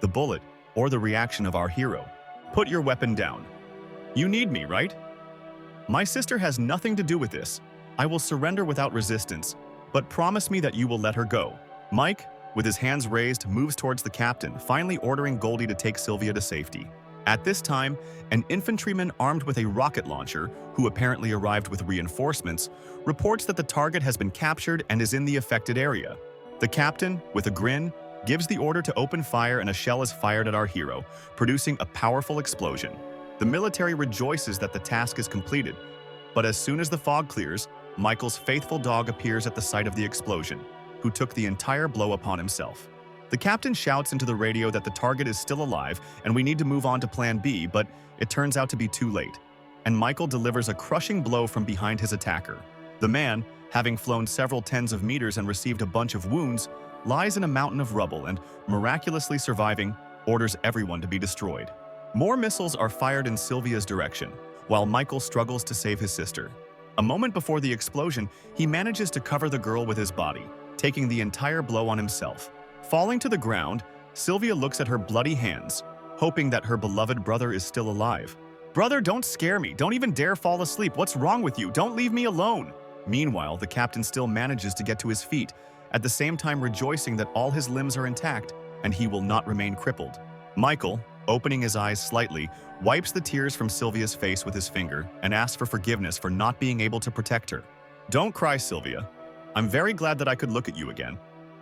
the bullet or the reaction of our hero. Put your weapon down. You need me, right? My sister has nothing to do with this. I will surrender without resistance, but promise me that you will let her go. Mike, with his hands raised, moves towards the captain, finally ordering Goldie to take Sylvia to safety. At this time, an infantryman armed with a rocket launcher, who apparently arrived with reinforcements, reports that the target has been captured and is in the affected area. The captain, with a grin, gives the order to open fire and a shell is fired at our hero, producing a powerful explosion. The military rejoices that the task is completed, but as soon as the fog clears, Michael's faithful dog appears at the site of the explosion, who took the entire blow upon himself. The captain shouts into the radio that the target is still alive and we need to move on to Plan B, but it turns out to be too late, and Michael delivers a crushing blow from behind his attacker. The man, having flown several tens of meters and received a bunch of wounds, lies in a mountain of rubble and, miraculously surviving, orders everyone to be destroyed. More missiles are fired in Sylvia's direction, while Michael struggles to save his sister. A moment before the explosion, he manages to cover the girl with his body, taking the entire blow on himself. Falling to the ground, Sylvia looks at her bloody hands, hoping that her beloved brother is still alive. Brother, don't scare me. Don't even dare fall asleep. What's wrong with you? Don't leave me alone. Meanwhile, the captain still manages to get to his feet, at the same time rejoicing that all his limbs are intact and he will not remain crippled. Michael, opening his eyes slightly, wipes the tears from Sylvia's face with his finger and asks for forgiveness for not being able to protect her. Don't cry, Sylvia. I'm very glad that I could look at you again.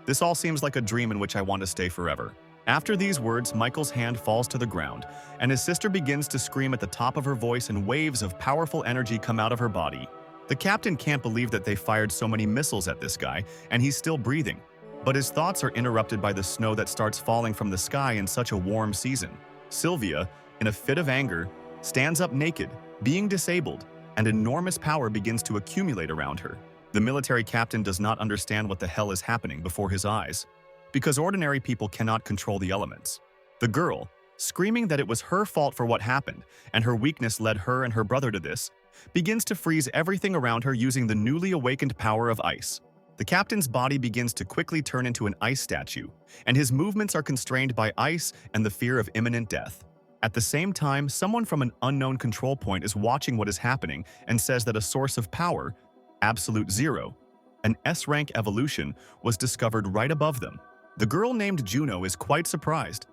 This all seems like a dream in which I want to stay forever. After these words, Michael's hand falls to the ground, and his sister begins to scream at the top of her voice and waves of powerful energy come out of her body. The captain can't believe that they fired so many missiles at this guy, and he's still breathing. But his thoughts are interrupted by the snow that starts falling from the sky in such a warm season. Sylvia, in a fit of anger, stands up naked, being disabled, and enormous power begins to accumulate around her. The military captain does not understand what the hell is happening before his eyes, because ordinary people cannot control the elements. The girl, screaming that it was her fault for what happened, and her weakness led her and her brother to this, begins to freeze everything around her using the newly awakened power of ice. The captain's body begins to quickly turn into an ice statue, and his movements are constrained by ice and the fear of imminent death. At the same time, someone from an unknown control point is watching what is happening and says that a source of power, Absolute Zero, an S-rank evolution, was discovered right above them. The girl named Juno is quite surprised.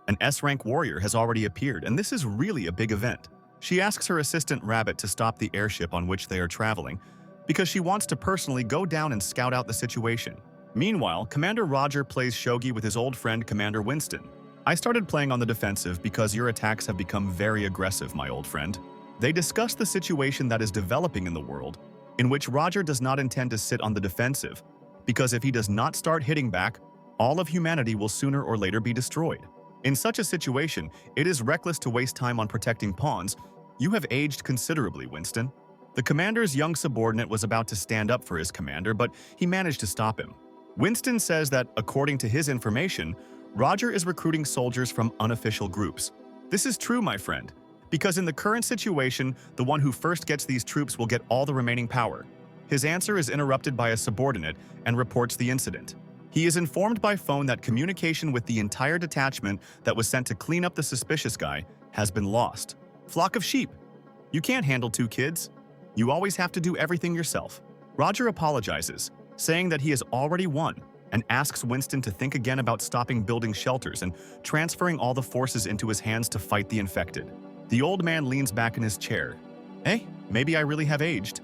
An S-rank warrior has already appeared, and this is really a big event. She asks her assistant Rabbit to stop the airship on which they are traveling, because she wants to personally go down and scout out the situation. Meanwhile, Commander Roger plays shogi with his old friend Commander Winston. I started playing on the defensive because your attacks have become very aggressive, my old friend. They discuss the situation that is developing in the world, in which Roger does not intend to sit on the defensive, because if he does not start hitting back, all of humanity will sooner or later be destroyed. In such a situation, it is reckless to waste time on protecting pawns. You have aged considerably, Winston. The commander's young subordinate was about to stand up for his commander, but he managed to stop him. Winston says that, according to his information, Roger is recruiting soldiers from unofficial groups. This is true, my friend, because in the current situation, the one who first gets these troops will get all the remaining power. His answer is interrupted by a subordinate and reports the incident. He is informed by phone that communication with the entire detachment that was sent to clean up the suspicious guy has been lost. Flock of sheep. You can't handle 2 kids. You always have to do everything yourself. Roger apologizes, saying that he has already won, and asks Winston to think again about stopping building shelters and transferring all the forces into his hands to fight the infected. The old man leans back in his chair. Hey, maybe I really have aged.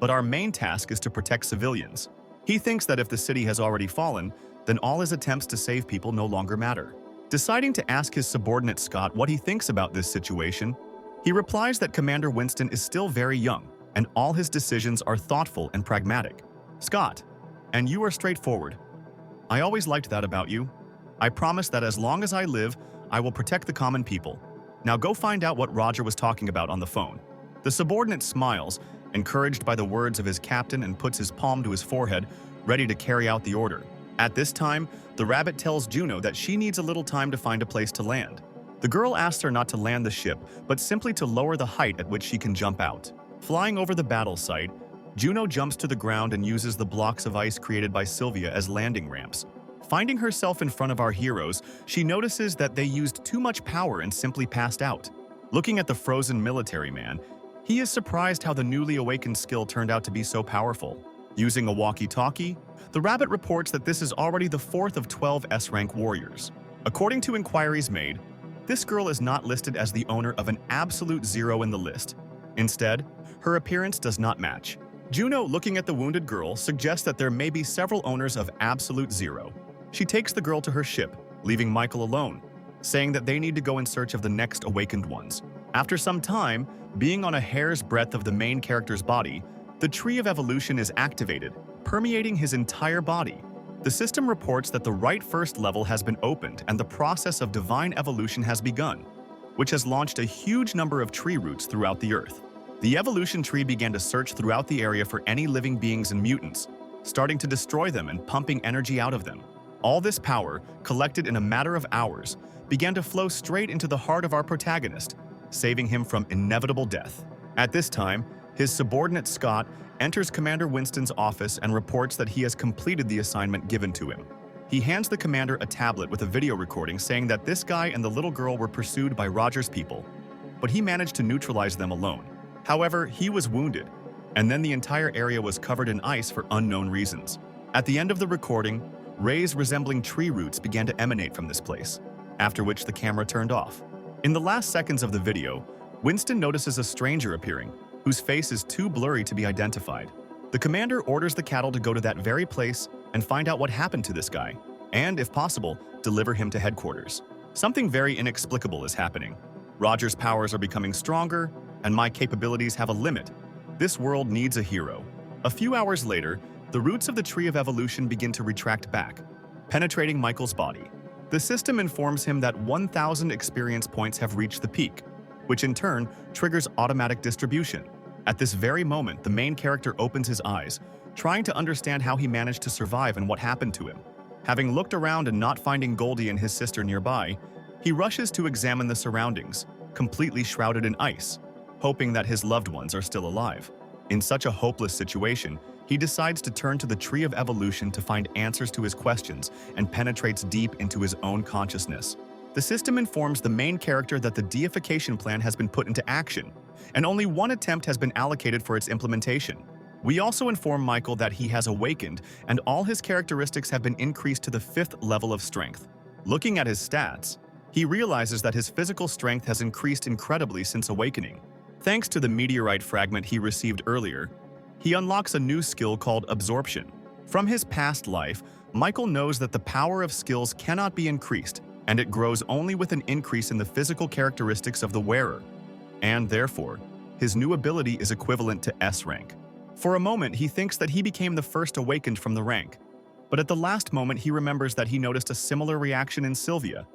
But our main task is to protect civilians. He thinks that if the city has already fallen, then all his attempts to save people no longer matter. Deciding to ask his subordinate Scott what he thinks about this situation, he replies that Commander Winston is still very young, and all his decisions are thoughtful and pragmatic. Scott, and you are straightforward. I always liked that about you. I promise that as long as I live, I will protect the common people. Now go find out what Roger was talking about on the phone. The subordinate smiles, encouraged by the words of his captain, and puts his palm to his forehead, ready to carry out the order. At this time, the rabbit tells Juno that she needs a little time to find a place to land. The girl asks her not to land the ship, but simply to lower the height at which she can jump out. Flying over the battle site, Juno jumps to the ground and uses the blocks of ice created by Sylvia as landing ramps. Finding herself in front of our heroes, she notices that they used too much power and simply passed out. Looking at the frozen military man, he is surprised how the newly awakened skill turned out to be so powerful. Using a walkie-talkie, the rabbit reports that this is already the 4th of 12 S-rank warriors. According to inquiries made, this girl is not listed as the owner of an absolute 0 in the list. Instead, her appearance does not match. Juno, looking at the wounded girl, suggests that there may be several owners of absolute 0. She takes the girl to her ship, leaving Michael alone, saying that they need to go in search of the next awakened ones. After some time, being on a hair's breadth of the main character's body, the Tree of Evolution is activated, permeating his entire body. The system reports that the right first level has been opened and the process of divine evolution has begun, which has launched a huge number of tree roots throughout the earth. The evolution tree began to search throughout the area for any living beings and mutants, starting to destroy them and pumping energy out of them. All this power, collected in a matter of hours, began to flow straight into the heart of our protagonist, saving him from inevitable death. At this time, his subordinate Scott enters Commander Winston's office and reports that he has completed the assignment given to him. He hands the commander a tablet with a video recording saying that this guy and the little girl were pursued by Roger's people, but he managed to neutralize them alone. However, he was wounded, and then the entire area was covered in ice for unknown reasons. At the end of the recording, rays resembling tree roots began to emanate from this place, after which the camera turned off. In the last seconds of the video, Winston notices a stranger appearing, whose face is too blurry to be identified. The commander orders the cattle to go to that very place and find out what happened to this guy, and, if possible, deliver him to headquarters. Something very inexplicable is happening. Roger's powers are becoming stronger, and my capabilities have a limit. This world needs a hero. A few hours later, the roots of the Tree of Evolution begin to retract back, penetrating Michael's body. The system informs him that 1,000 experience points have reached the peak, which in turn triggers automatic distribution. At this very moment, the main character opens his eyes, trying to understand how he managed to survive and what happened to him. Having looked around and not finding Goldie and his sister nearby, he rushes to examine the surroundings, completely shrouded in ice, hoping that his loved ones are still alive. In such a hopeless situation, he decides to turn to the Tree of Evolution to find answers to his questions and penetrates deep into his own consciousness. The system informs the main character that the deification plan has been put into action, and only one attempt has been allocated for its implementation. We also inform Michael that he has awakened and all his characteristics have been increased to the 5th level of strength. Looking at his stats, he realizes that his physical strength has increased incredibly since awakening. Thanks to the meteorite fragment he received earlier, he unlocks a new skill called Absorption. From his past life, Michael knows that the power of skills cannot be increased, and it grows only with an increase in the physical characteristics of the wearer. And therefore, his new ability is equivalent to S rank. For a moment, he thinks that he became the first awakened from the rank. But at the last moment, he remembers that he noticed a similar reaction in Sylvia,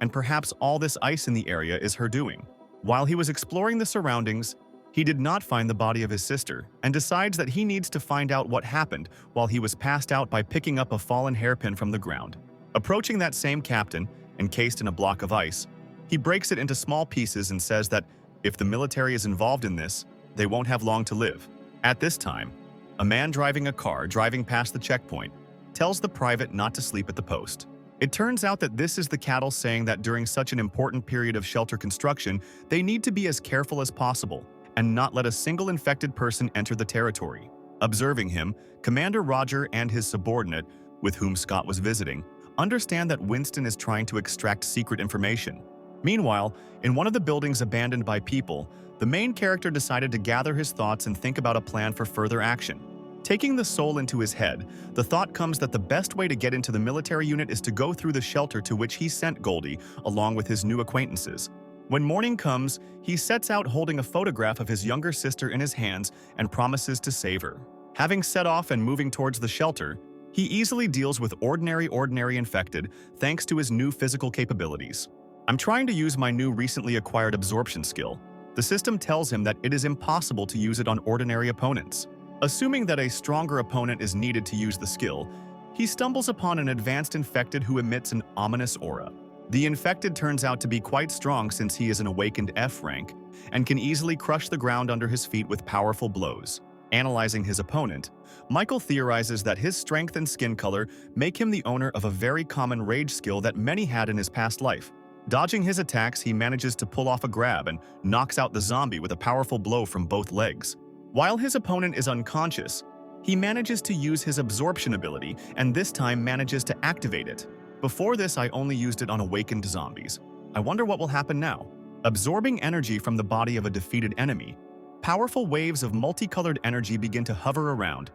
and perhaps all this ice in the area is her doing. While he was exploring the surroundings, he did not find the body of his sister and decides that he needs to find out what happened while he was passed out by picking up a fallen hairpin from the ground. Approaching that same captain, encased in a block of ice, he breaks it into small pieces and says that if the military is involved in this, they won't have long to live. At this time, a man driving a car driving past the checkpoint tells the private not to sleep at the post. It turns out that this is the cattle saying that during such an important period of shelter construction, they need to be as careful as possible and not let a single infected person enter the territory. Observing him, Commander Roger and his subordinate, with whom Scott was visiting, understand that Winston is trying to extract secret information. Meanwhile, in one of the buildings abandoned by people, the main character decided to gather his thoughts and think about a plan for further action. Taking the soul into his head, the thought comes that the best way to get into the military unit is to go through the shelter to which he sent Goldie, along with his new acquaintances. When morning comes, he sets out holding a photograph of his younger sister in his hands and promises to save her. Having set off and moving towards the shelter, he easily deals with ordinary infected thanks to his new physical capabilities. I'm trying to use my new recently acquired absorption skill. The system tells him that it is impossible to use it on ordinary opponents. Assuming that a stronger opponent is needed to use the skill, he stumbles upon an advanced infected who emits an ominous aura. The infected turns out to be quite strong since he is an awakened F rank and can easily crush the ground under his feet with powerful blows. Analyzing his opponent, Michael theorizes that his strength and skin color make him the owner of a very common rage skill that many had in his past life. Dodging his attacks, he manages to pull off a grab and knocks out the zombie with a powerful blow from both legs. While his opponent is unconscious, he manages to use his absorption ability and this time manages to activate it. Before this, I only used it on awakened zombies. I wonder what will happen now. Absorbing energy from the body of a defeated enemy, powerful waves of multicolored energy begin to hover around,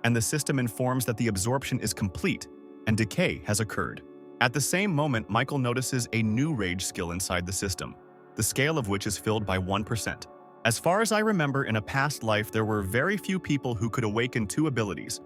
and the system informs that the absorption is complete and decay has occurred. At the same moment, Michael notices a new rage skill inside the system, the scale of which is filled by 1%. As far as I remember, in a past life, there were very few people who could awaken 2 abilities,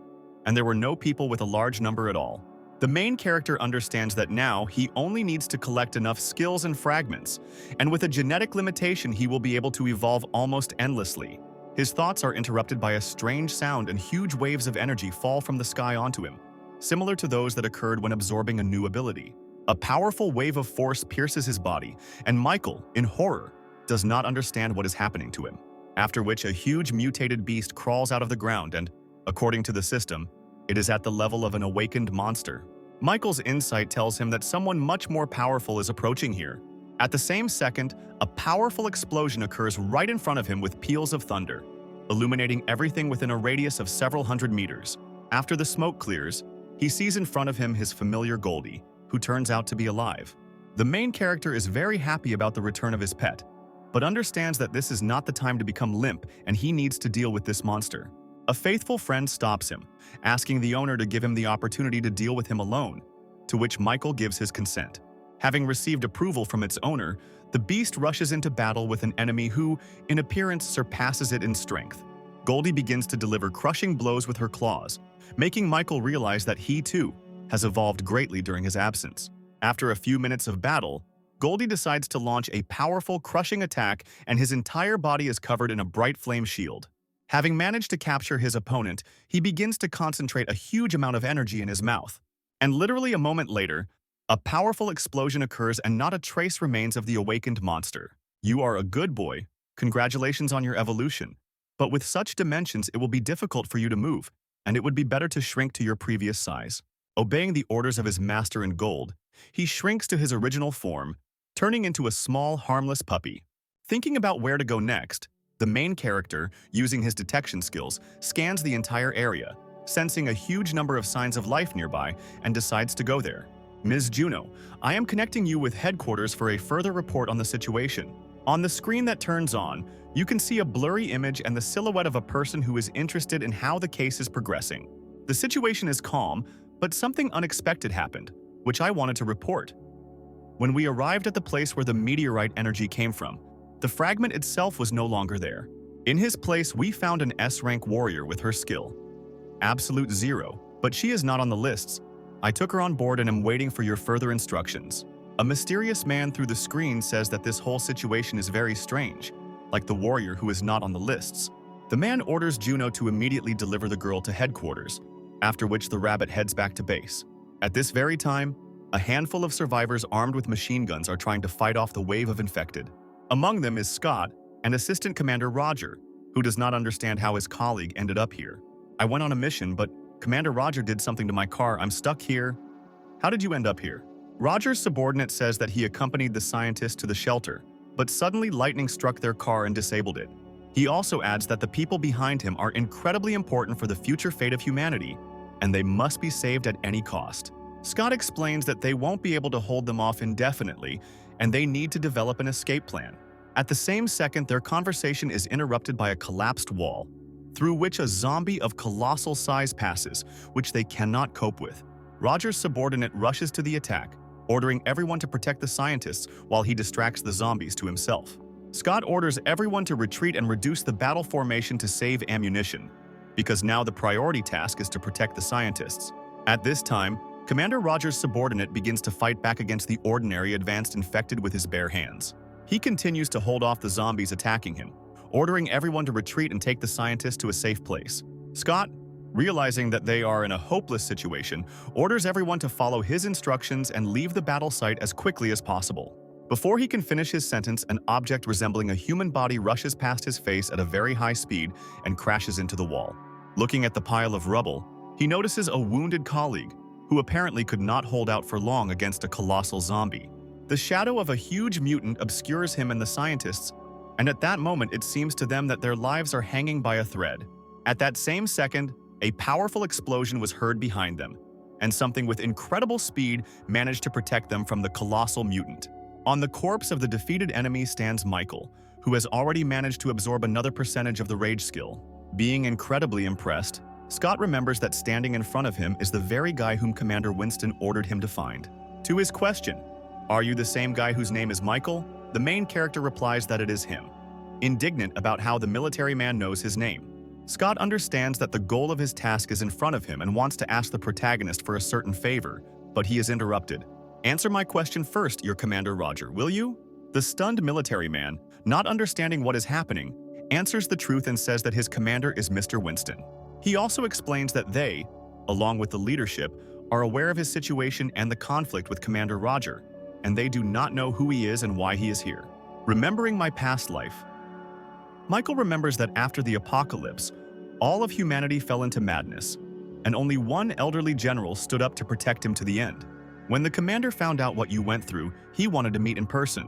and there were no people with a large number at all. The main character understands that now he only needs to collect enough skills and fragments, and with a genetic limitation he will be able to evolve almost endlessly. His thoughts are interrupted by a strange sound and huge waves of energy fall from the sky onto him, similar to those that occurred when absorbing a new ability. A powerful wave of force pierces his body, and Michael, in horror, does not understand what is happening to him. After which a huge mutated beast crawls out of the ground and, according to the system, it is at the level of an awakened monster. Michael's insight tells him that someone much more powerful is approaching here. At the same second, a powerful explosion occurs right in front of him with peals of thunder, illuminating everything within a radius of several hundred meters. After the smoke clears, he sees in front of him his familiar Goldie, who turns out to be alive. The main character is very happy about the return of his pet, but understands that this is not the time to become limp and he needs to deal with this monster. A faithful friend stops him, asking the owner to give him the opportunity to deal with him alone, to which Michael gives his consent. Having received approval from its owner, the beast rushes into battle with an enemy who, in appearance, surpasses it in strength. Goldie begins to deliver crushing blows with her claws, making Michael realize that he, too, has evolved greatly during his absence. After a few minutes of battle, Goldie decides to launch a powerful, crushing attack, and his entire body is covered in a bright flame shield. Having managed to capture his opponent, he begins to concentrate a huge amount of energy in his mouth. And literally a moment later, a powerful explosion occurs and not a trace remains of the awakened monster. You are a good boy. Congratulations on your evolution. But with such dimensions, it will be difficult for you to move, and it would be better to shrink to your previous size. Obeying the orders of his master in gold, he shrinks to his original form, turning into a small, harmless puppy. Thinking about where to go next, the main character, using his detection skills, scans the entire area, sensing a huge number of signs of life nearby, and decides to go there. Ms. Juno, I am connecting you with headquarters for a further report on the situation. On the screen that turns on, you can see a blurry image and the silhouette of a person who is interested in how the case is progressing. The situation is calm, but something unexpected happened, which I wanted to report. When we arrived at the place where the meteorite energy came from, the fragment itself was no longer there. In his place, we found an S-rank warrior with her skill. Absolute 0, but she is not on the lists. I took her on board and am waiting for your further instructions. A mysterious man through the screen says that this whole situation is very strange, like the warrior who is not on the lists. The man orders Juno to immediately deliver the girl to headquarters, after which the rabbit heads back to base. At this very time, a handful of survivors armed with machine guns are trying to fight off the wave of infected. Among them is Scott and Assistant Commander Roger, who does not understand how his colleague ended up here. I went on a mission, but Commander Roger did something to my car. I'm stuck here. How did you end up here? Roger's subordinate says that he accompanied the scientists to the shelter, but suddenly lightning struck their car and disabled it. He also adds that the people behind him are incredibly important for the future fate of humanity, and they must be saved at any cost. Scott explains that they won't be able to hold them off indefinitely, and they need to develop an escape plan. At the same second, their conversation is interrupted by a collapsed wall, through which a zombie of colossal size passes, which they cannot cope with. Roger's subordinate rushes to the attack, ordering everyone to protect the scientists while he distracts the zombies to himself. Scott orders everyone to retreat and reduce the battle formation to save ammunition, because now the priority task is to protect the scientists. At this time, Commander Roger's subordinate begins to fight back against the ordinary advanced infected with his bare hands. He continues to hold off the zombies attacking him, ordering everyone to retreat and take the scientists to a safe place. Scott, realizing that they are in a hopeless situation, orders everyone to follow his instructions and leave the battle site as quickly as possible. Before he can finish his sentence, an object resembling a human body rushes past his face at a very high speed and crashes into the wall. Looking at the pile of rubble, he notices a wounded colleague, who apparently could not hold out for long against a colossal zombie. The shadow of a huge mutant obscures him and the scientists, and at that moment it seems to them that their lives are hanging by a thread. At that same second, a powerful explosion was heard behind them, and something with incredible speed managed to protect them from the colossal mutant. On the corpse of the defeated enemy stands Michael, who has already managed to absorb another percentage of the rage skill. Being incredibly impressed, Scott remembers that standing in front of him is the very guy whom Commander Winston ordered him to find. To his question, "Are you the same guy whose name is Michael?" the main character replies that it is him, indignant about how the military man knows his name. Scott understands that the goal of his task is in front of him and wants to ask the protagonist for a certain favor, but he is interrupted. "Answer my question first, your Commander Roger, will you?" The stunned military man, not understanding what is happening, answers the truth and says that his commander is Mr. Winston. He also explains that they, along with the leadership, are aware of his situation and the conflict with Commander Roger, and they do not know who he is and why he is here. Remembering my past life, Michael remembers that after the apocalypse, all of humanity fell into madness, and only one elderly general stood up to protect him to the end. When the commander found out what you went through, he wanted to meet in person.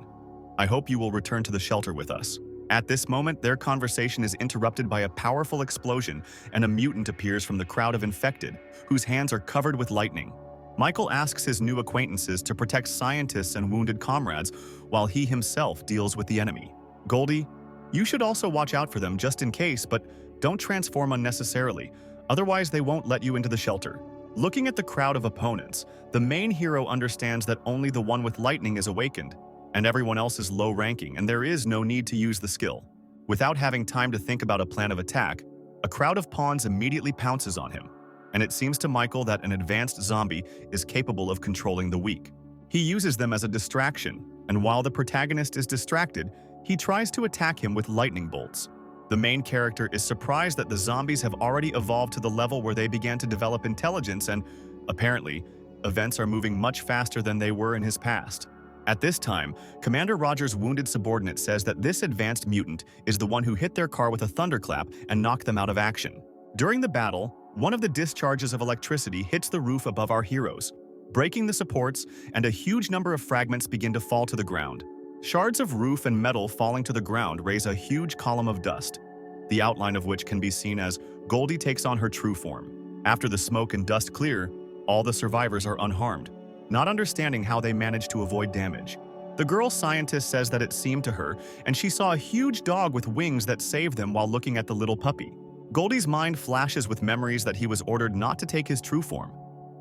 I hope you will return to the shelter with us. At this moment, their conversation is interrupted by a powerful explosion, and a mutant appears from the crowd of infected, whose hands are covered with lightning. Michael asks his new acquaintances to protect scientists and wounded comrades, while he himself deals with the enemy. "Goldie, you should also watch out for them just in case, but don't transform unnecessarily, otherwise they won't let you into the shelter." Looking at the crowd of opponents, the main hero understands that only the one with lightning is awakened, and everyone else is low-ranking, and there is no need to use the skill. Without having time to think about a plan of attack, a crowd of pawns immediately pounces on him, and it seems to Michael that an advanced zombie is capable of controlling the weak. He uses them as a distraction, and while the protagonist is distracted, he tries to attack him with lightning bolts. The main character is surprised that the zombies have already evolved to the level where they began to develop intelligence, and, apparently, events are moving much faster than they were in his past. At this time, Commander Roger's wounded subordinate says that this advanced mutant is the one who hit their car with a thunderclap and knocked them out of action. During the battle, one of the discharges of electricity hits the roof above our heroes, breaking the supports, and a huge number of fragments begin to fall to the ground. Shards of roof and metal falling to the ground raise a huge column of dust, the outline of which can be seen as Goldie takes on her true form. After the smoke and dust clear, all the survivors are unharmed, not understanding how they managed to avoid damage. The girl scientist says that it seemed to her, and she saw a huge dog with wings that saved them while looking at the little puppy. Goldie's mind flashes with memories that he was ordered not to take his true form.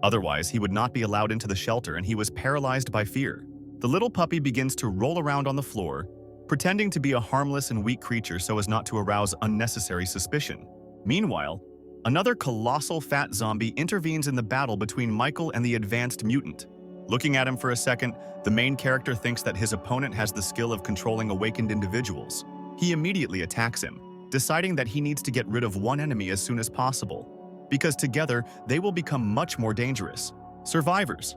Otherwise, he would not be allowed into the shelter and he was paralyzed by fear. The little puppy begins to roll around on the floor, pretending to be a harmless and weak creature so as not to arouse unnecessary suspicion. Meanwhile, another colossal fat zombie intervenes in the battle between Michael and the advanced mutant. Looking at him for a second, the main character thinks that his opponent has the skill of controlling awakened individuals. He immediately attacks him, deciding that he needs to get rid of one enemy as soon as possible, because together they will become much more dangerous. Survivors,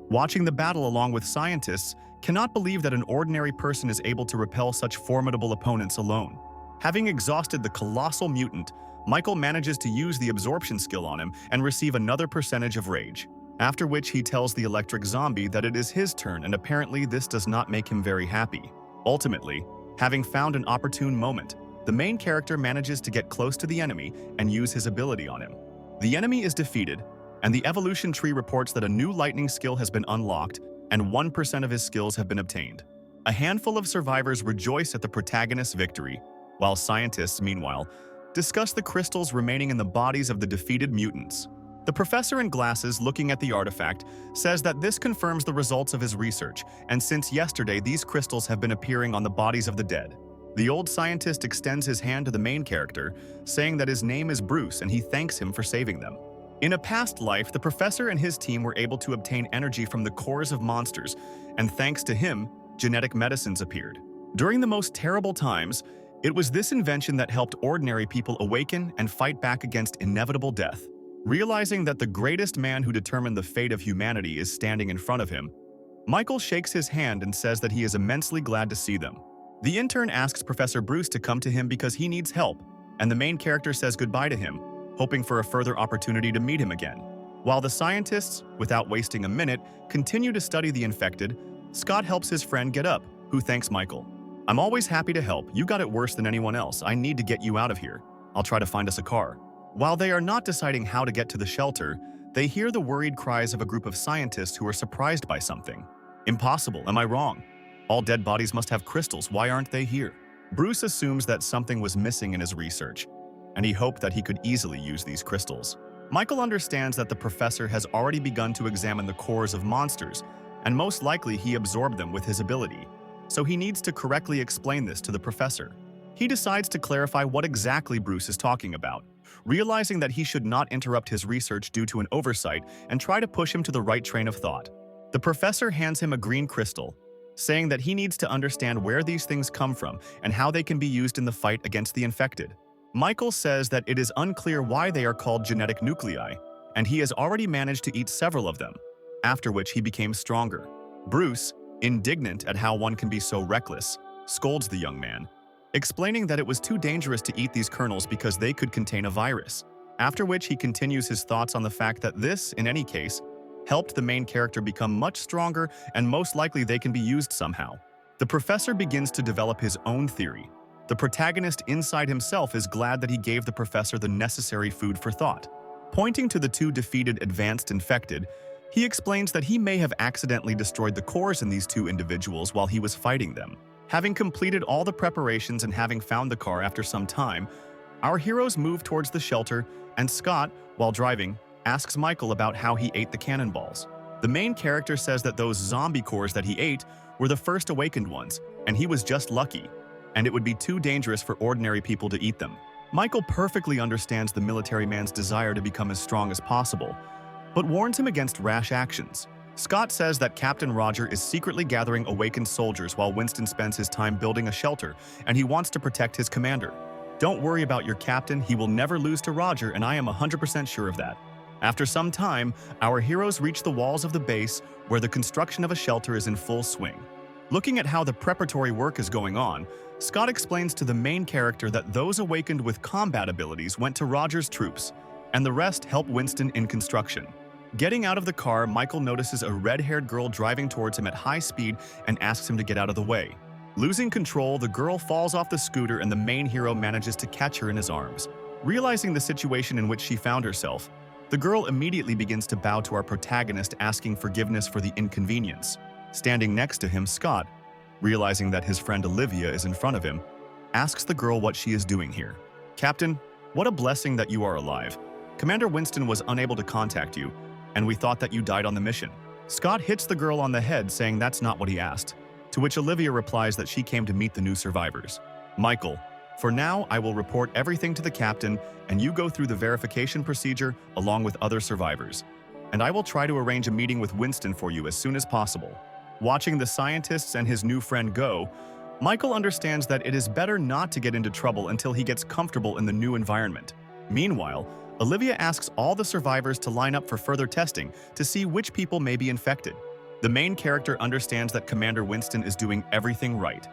watching the battle along with scientists, cannot believe that an ordinary person is able to repel such formidable opponents alone. Having exhausted the colossal mutant, Michael manages to use the absorption skill on him and receive another percentage of rage, after which he tells the electric zombie that it is his turn, and apparently this does not make him very happy. Ultimately, having found an opportune moment, the main character manages to get close to the enemy and use his ability on him. The enemy is defeated, and the evolution tree reports that a new lightning skill has been unlocked and 1% of his skills have been obtained. A handful of survivors rejoice at the protagonist's victory, while scientists, meanwhile, discuss the crystals remaining in the bodies of the defeated mutants. The professor in glasses, looking at the artifact, says that this confirms the results of his research, and since yesterday these crystals have been appearing on the bodies of the dead. The old scientist extends his hand to the main character, saying that his name is Bruce and he thanks him for saving them. In a past life, the professor and his team were able to obtain energy from the cores of monsters, and thanks to him, genetic medicines appeared. During the most terrible times, it was this invention that helped ordinary people awaken and fight back against inevitable death. Realizing that the greatest man who determined the fate of humanity is standing in front of him, Michael shakes his hand and says that he is immensely glad to see them. The intern asks Professor Bruce to come to him because he needs help, and the main character says goodbye to him, hoping for a further opportunity to meet him again. While the scientists, without wasting a minute, continue to study the infected, Scott helps his friend get up, who thanks Michael. "I'm always happy to help. You got it worse than anyone else. I need to get you out of here. I'll try to find us a car." While they are not deciding how to get to the shelter, they hear the worried cries of a group of scientists who are surprised by something. "Impossible, am I wrong? All dead bodies must have crystals. Why aren't they here?" Bruce assumes that something was missing in his research, and he hoped that he could easily use these crystals. Michael understands that the professor has already begun to examine the cores of monsters, and most likely he absorbed them with his ability, so he needs to correctly explain this to the professor. He decides to clarify what exactly Bruce is talking about, realizing that he should not interrupt his research due to an oversight and try to push him to the right train of thought. The professor hands him a green crystal, saying that he needs to understand where these things come from and how they can be used in the fight against the infected. Michael says that it is unclear why they are called genetic nuclei, and he has already managed to eat several of them, after which he became stronger. Bruce, indignant at how one can be so reckless, scolds the young man, explaining that it was too dangerous to eat these kernels because they could contain a virus, after which he continues his thoughts on the fact that this, in any case, helped the main character become much stronger and most likely they can be used somehow. The professor begins to develop his own theory. The protagonist inside himself is glad that he gave the professor the necessary food for thought. Pointing to the two defeated advanced infected, he explains that he may have accidentally destroyed the cores in these two individuals while he was fighting them. Having completed all the preparations and having found the car after some time, our heroes move towards the shelter, and Scott, while driving, asks Michael about how he ate the cannonballs. The main character says that those zombie cores that he ate were the first awakened ones, and he was just lucky, and it would be too dangerous for ordinary people to eat them. Michael perfectly understands the military man's desire to become as strong as possible, but warns him against rash actions. Scott says that Captain Roger is secretly gathering awakened soldiers while Winston spends his time building a shelter, and he wants to protect his commander. "Don't worry about your captain, he will never lose to Roger, and I am 100% sure of that." After some time, our heroes reach the walls of the base where the construction of a shelter is in full swing. Looking at how the preparatory work is going on, Scott explains to the main character that those awakened with combat abilities went to Roger's troops, and the rest help Winston in construction. Getting out of the car, Michael notices a red-haired girl driving towards him at high speed and asks him to get out of the way. Losing control, the girl falls off the scooter and the main hero manages to catch her in his arms. Realizing the situation in which she found herself, the girl immediately begins to bow to our protagonist, asking forgiveness for the inconvenience. Standing next to him, Scott, realizing that his friend Olivia is in front of him, asks the girl what she is doing here. "Captain, What a blessing that you are alive. Commander Winston was unable to contact you, and we thought that you died on the mission. Scott hits the girl on the head, saying that's not what he asked, to which Olivia replies that she came to meet the new survivors. Michael, for now, I will report everything to the captain, and you go through the verification procedure along with other survivors. And I will try to arrange a meeting with Winston for you as soon as possible. Watching the scientists and his new friend go, Michael understands that it is better not to get into trouble until he gets comfortable in the new environment. Meanwhile, Olivia asks all the survivors to line up for further testing to see which people may be infected. The main character understands that Commander Winston is doing everything right,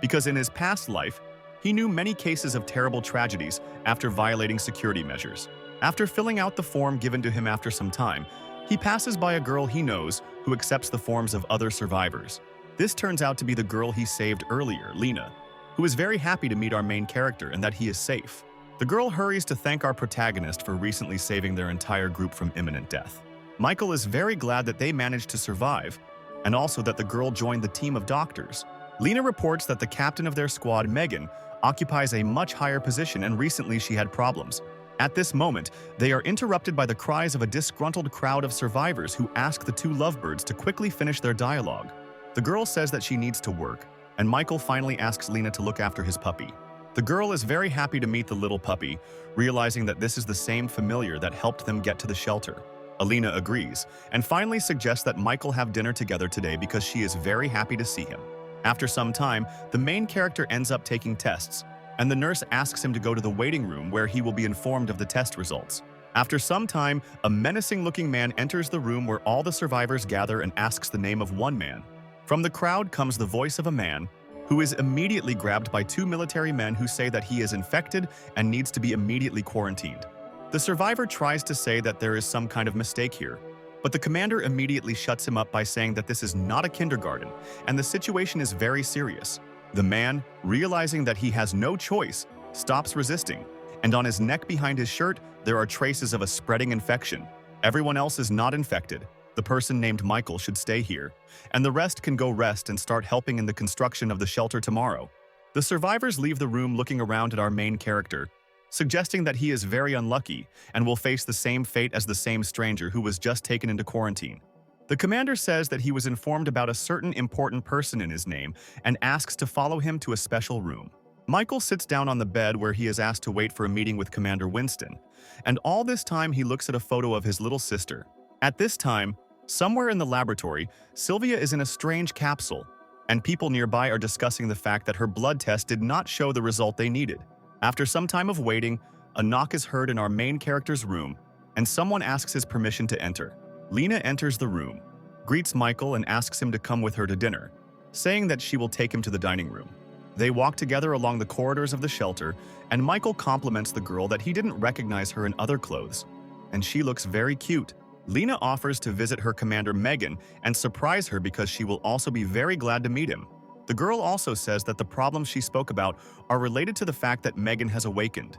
because in his past life, he knew many cases of terrible tragedies after violating security measures. After filling out the form given to him after some time, he passes by a girl he knows who accepts the forms of other survivors. This turns out to be the girl he saved earlier, Lena, who is very happy to meet our main character and that he is safe. The girl hurries to thank our protagonist for recently saving their entire group from imminent death. Michael is very glad that they managed to survive, and also that the girl joined the team of doctors. Lena reports that the captain of their squad, Megan, occupies a much higher position and recently she had problems. At this moment, they are interrupted by the cries of a disgruntled crowd of survivors who ask the two lovebirds to quickly finish their dialogue. The girl says that she needs to work, and Michael finally asks Lena to look after his puppy. The girl is very happy to meet the little puppy, realizing that this is the same familiar that helped them get to the shelter. Alina agrees, and finally suggests that Michael have dinner together today because she is very happy to see him. After some time, the main character ends up taking tests, and the nurse asks him to go to the waiting room where he will be informed of the test results. After some time, a menacing-looking man enters the room where all the survivors gather and asks the name of one man. From the crowd comes the voice of a man, who is immediately grabbed by two military men who say that he is infected and needs to be immediately quarantined. The survivor tries to say that there is some kind of mistake here, but the commander immediately shuts him up by saying that this is not a kindergarten and the situation is very serious. The man, realizing that he has no choice, stops resisting, and on his neck behind his shirt, there are traces of a spreading infection. Everyone else is not infected. The person named Michael should stay here, and the rest can go rest and start helping in the construction of the shelter tomorrow. The survivors leave the room looking around at our main character, suggesting that he is very unlucky and will face the same fate as the same stranger who was just taken into quarantine. The commander says that he was informed about a certain important person in his name and asks to follow him to a special room. Michael sits down on the bed where he is asked to wait for a meeting with Commander Winston, and all this time he looks at a photo of his little sister. At this time, somewhere in the laboratory, Sylvia is in a strange capsule, and people nearby are discussing the fact that her blood test did not show the result they needed. After some time of waiting, a knock is heard in our main character's room, and someone asks his permission to enter. Lena enters the room, greets Michael and asks him to come with her to dinner, saying that she will take him to the dining room. They walk together along the corridors of the shelter, and Michael compliments the girl that he didn't recognize her in other clothes, and she looks very cute. Lena offers to visit her commander Megan and surprise her because she will also be very glad to meet him. The girl also says that the problems she spoke about are related to the fact that Megan has awakened,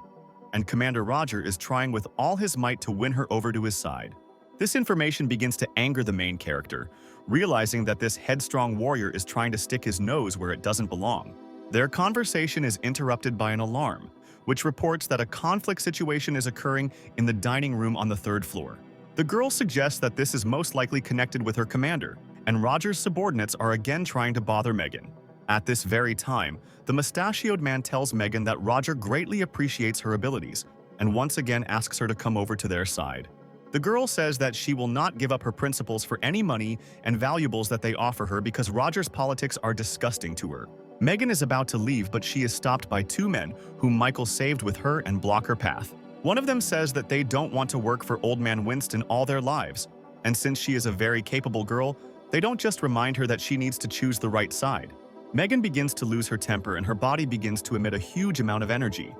and Commander Roger is trying with all his might to win her over to his side. This information begins to anger the main character, realizing that this headstrong warrior is trying to stick his nose where it doesn't belong. Their conversation is interrupted by an alarm, which reports that a conflict situation is occurring in the dining room on the third floor. The girl suggests that this is most likely connected with her commander, and Roger's subordinates are again trying to bother Megan. At this very time, the mustachioed man tells Megan that Roger greatly appreciates her abilities, and once again asks her to come over to their side. The girl says that she will not give up her principles for any money and valuables that they offer her because Roger's politics are disgusting to her. Megan is about to leave, but she is stopped by two men whom Michael saved with her and block her path. One of them says that they don't want to work for Old Man Winston all their lives, and since she is a very capable girl, they don't just remind her that she needs to choose the right side. Megan begins to lose her temper and her body begins to emit a huge amount of energy,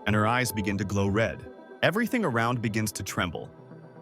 and her eyes begin to glow red. Everything around begins to tremble,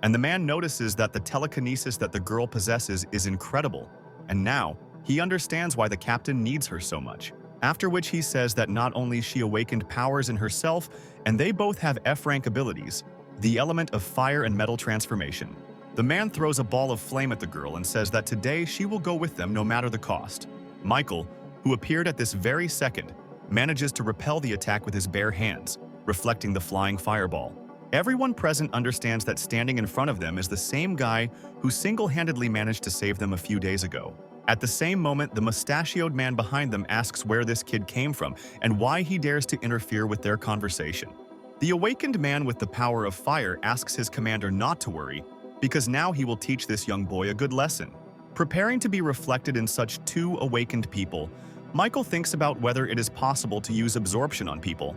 and the man notices that the telekinesis that the girl possesses is incredible, and now he understands why the captain needs her so much. After which he says that not only she awakened powers in herself, and they both have F-rank abilities, the element of fire and metal transformation. The man throws a ball of flame at the girl and says that today she will go with them no matter the cost. Michael, who appeared at this very second, manages to repel the attack with his bare hands, reflecting the flying fireball. Everyone present understands that standing in front of them is the same guy who single-handedly managed to save them a few days ago. At the same moment, the mustachioed man behind them asks where this kid came from and why he dares to interfere with their conversation. The awakened man with the power of fire asks his commander not to worry, because now he will teach this young boy a good lesson. Preparing to be reflected in such two awakened people, Michael thinks about whether it is possible to use absorption on people.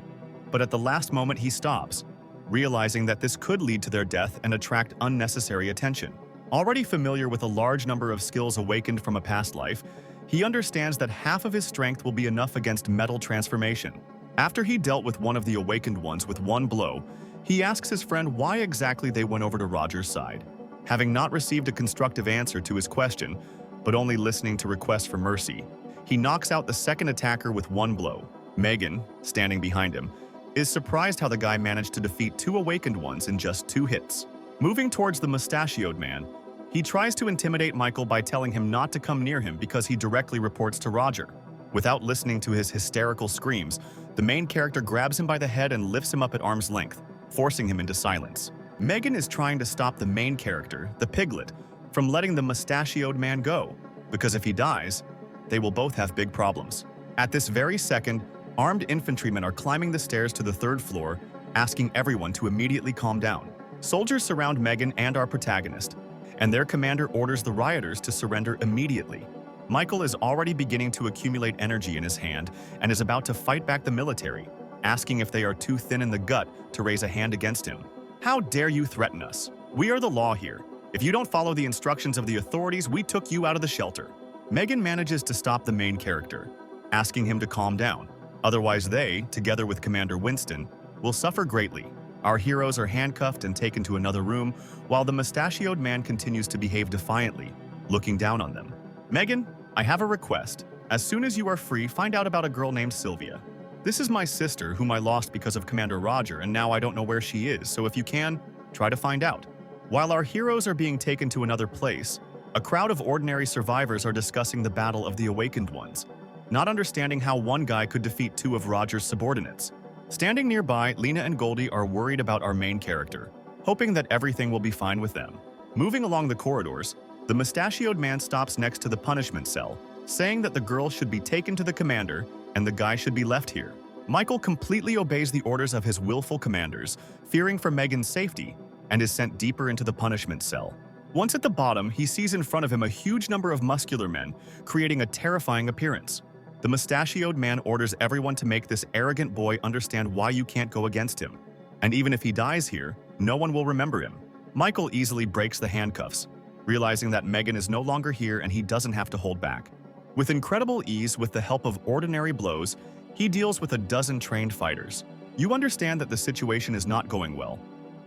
But at the last moment he stops, realizing that this could lead to their death and attract unnecessary attention. Already familiar with a large number of skills awakened from a past life, he understands that half of his strength will be enough against metal transformation. After he dealt with one of the awakened ones with one blow, he asks his friend why exactly they went over to Roger's side. Having not received a constructive answer to his question, but only listening to requests for mercy, he knocks out the second attacker with one blow. Megan, standing behind him, is surprised how the guy managed to defeat two awakened ones in just 2 hits. Moving towards the mustachioed man, he tries to intimidate Michael by telling him not to come near him because he directly reports to Roger. Without listening to his hysterical screams, the main character grabs him by the head and lifts him up at arm's length, forcing him into silence. Megan is trying to stop the main character, the piglet, from letting the mustachioed man go, because if he dies, they will both have big problems. At this very second, armed infantrymen are climbing the stairs to the 3rd floor, asking everyone to immediately calm down. Soldiers surround Megan and our protagonist, and their commander orders the rioters to surrender immediately. Michael is already beginning to accumulate energy in his hand and is about to fight back the military, asking if they are too thin in the gut to raise a hand against him. How dare you threaten us? We are the law here. If you don't follow the instructions of the authorities, we took you out of the shelter. Megan manages to stop the main character, asking him to calm down. Otherwise they, together with Commander Winston, will suffer greatly. Our heroes are handcuffed and taken to another room, while the mustachioed man continues to behave defiantly, looking down on them. Megan, I have a request. As soon as you are free, find out about a girl named Sylvia. This is my sister, whom I lost because of Commander Roger, and now I don't know where she is, so if you can, try to find out. While our heroes are being taken to another place, a crowd of ordinary survivors are discussing the battle of the Awakened Ones, not understanding how one guy could defeat 2 of Roger's subordinates. Standing nearby, Lena and Goldie are worried about our main character, hoping that everything will be fine with them. Moving along the corridors, the mustachioed man stops next to the punishment cell, saying that the girl should be taken to the commander and the guy should be left here. Michael completely obeys the orders of his willful commanders, fearing for Megan's safety, and is sent deeper into the punishment cell. Once at the bottom, he sees in front of him a huge number of muscular men, creating a terrifying appearance. The mustachioed man orders everyone to make this arrogant boy understand why you can't go against him. And even if he dies here, no one will remember him. Michael easily breaks the handcuffs, realizing that Megan is no longer here and he doesn't have to hold back. With incredible ease, with the help of ordinary blows, he deals with a dozen trained fighters. You understand that the situation is not going well.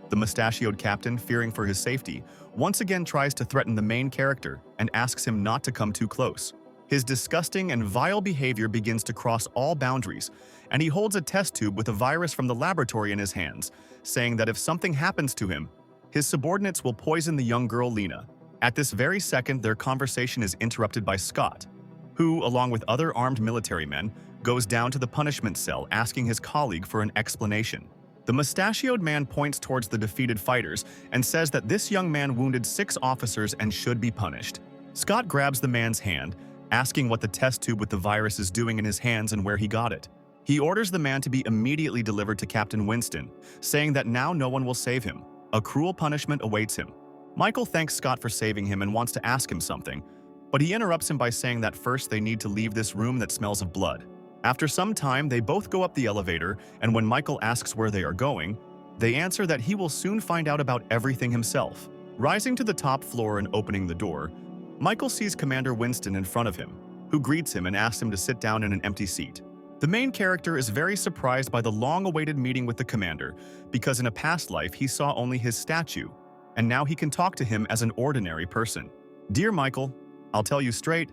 The mustachioed captain, fearing for his safety, once again tries to threaten the main character and asks him not to come too close. His disgusting and vile behavior begins to cross all boundaries, and he holds a test tube with a virus from the laboratory in his hands, saying that if something happens to him, his subordinates will poison the young girl Lena. At this very second, their conversation is interrupted by Scott, who, along with other armed military men, goes down to the punishment cell asking his colleague for an explanation. The mustachioed man points towards the defeated fighters and says that this young man wounded 6 officers and should be punished. Scott grabs the man's hand, asking what the test tube with the virus is doing in his hands and where he got it. He orders the man to be immediately delivered to Captain Winston, saying that now no one will save him. A cruel punishment awaits him. Michael thanks Scott for saving him and wants to ask him something, but he interrupts him by saying that first they need to leave this room that smells of blood. After some time, they both go up the elevator, and when Michael asks where they are going, they answer that he will soon find out about everything himself. Rising to the top floor and opening the door, Michael sees Commander Winston in front of him, who greets him and asks him to sit down in an empty seat. The main character is very surprised by the long-awaited meeting with the commander, because in a past life he saw only his statue, and now he can talk to him as an ordinary person. Dear Michael, I'll tell you straight,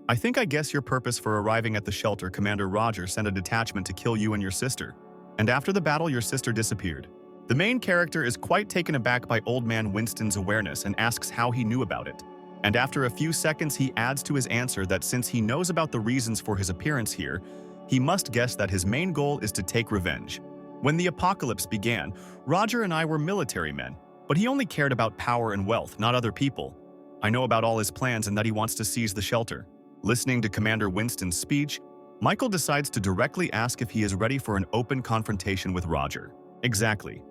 I think I guess your purpose for arriving at the shelter. Commander Roger sent a detachment to kill you and your sister, and after the battle your sister disappeared. The main character is quite taken aback by Old Man Winston's awareness and asks how he knew about it. And after a few seconds he adds to his answer that since he knows about the reasons for his appearance here, he must guess that his main goal is to take revenge. When the apocalypse began, Roger and I were military men, but he only cared about power and wealth, not other people. I know about all his plans and that he wants to seize the shelter. Listening to Commander Winston's speech, Michael decides to directly ask if he is ready for an open confrontation with Roger. Exactly.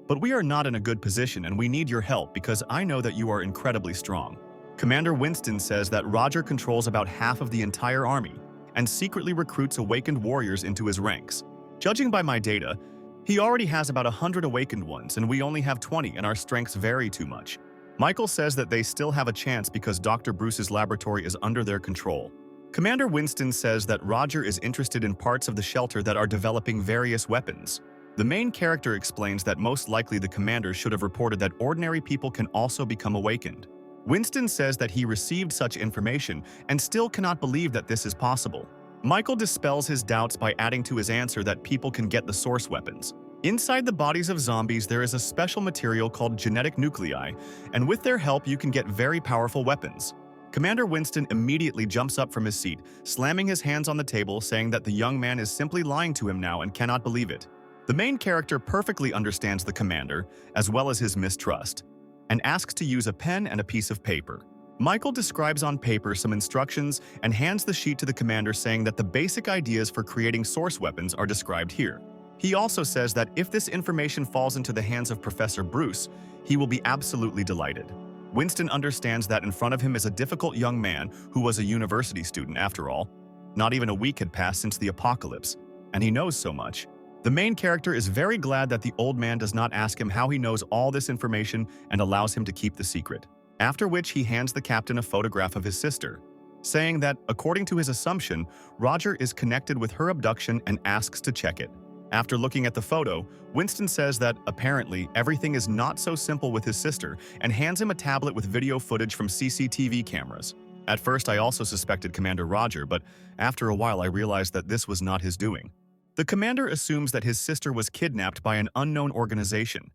But we are not in a good position and we need your help because I know that you are incredibly strong. Commander Winston says that Roger controls about half of the entire army and secretly recruits awakened warriors into his ranks. Judging by my data, he already has about 100 awakened ones and we only have 20 and our strengths vary too much. Michael says that they still have a chance because Dr. Bruce's laboratory is under their control. Commander Winston says that Roger is interested in parts of the shelter that are developing various weapons. The main character explains that most likely the commander should have reported that ordinary people can also become awakened. Winston says that he received such information and still cannot believe that this is possible. Michael dispels his doubts by adding to his answer that people can get the source weapons. Inside the bodies of zombies there is a special material called genetic nuclei, and with their help you can get very powerful weapons. Commander Winston immediately jumps up from his seat, slamming his hands on the table, saying that the young man is simply lying to him now and cannot believe it. The main character perfectly understands the commander, as well as his mistrust, and asks to use a pen and a piece of paper. Michael describes on paper some instructions and hands the sheet to the commander, saying that the basic ideas for creating source weapons are described here. He also says that if this information falls into the hands of Professor Bruce, he will be absolutely delighted. Winston understands that in front of him is a difficult young man who was a university student after all. Not even a week had passed since the apocalypse, and he knows so much. The main character is very glad that the old man does not ask him how he knows all this information and allows him to keep the secret. After which he hands the captain a photograph of his sister, saying that, according to his assumption, Roger is connected with her abduction and asks to check it. After looking at the photo, Winston says that, apparently, everything is not so simple with his sister and hands him a tablet with video footage from CCTV cameras. At first I also suspected Commander Roger, but after a while I realized that this was not his doing. The commander assumes that his sister was kidnapped by an unknown organization,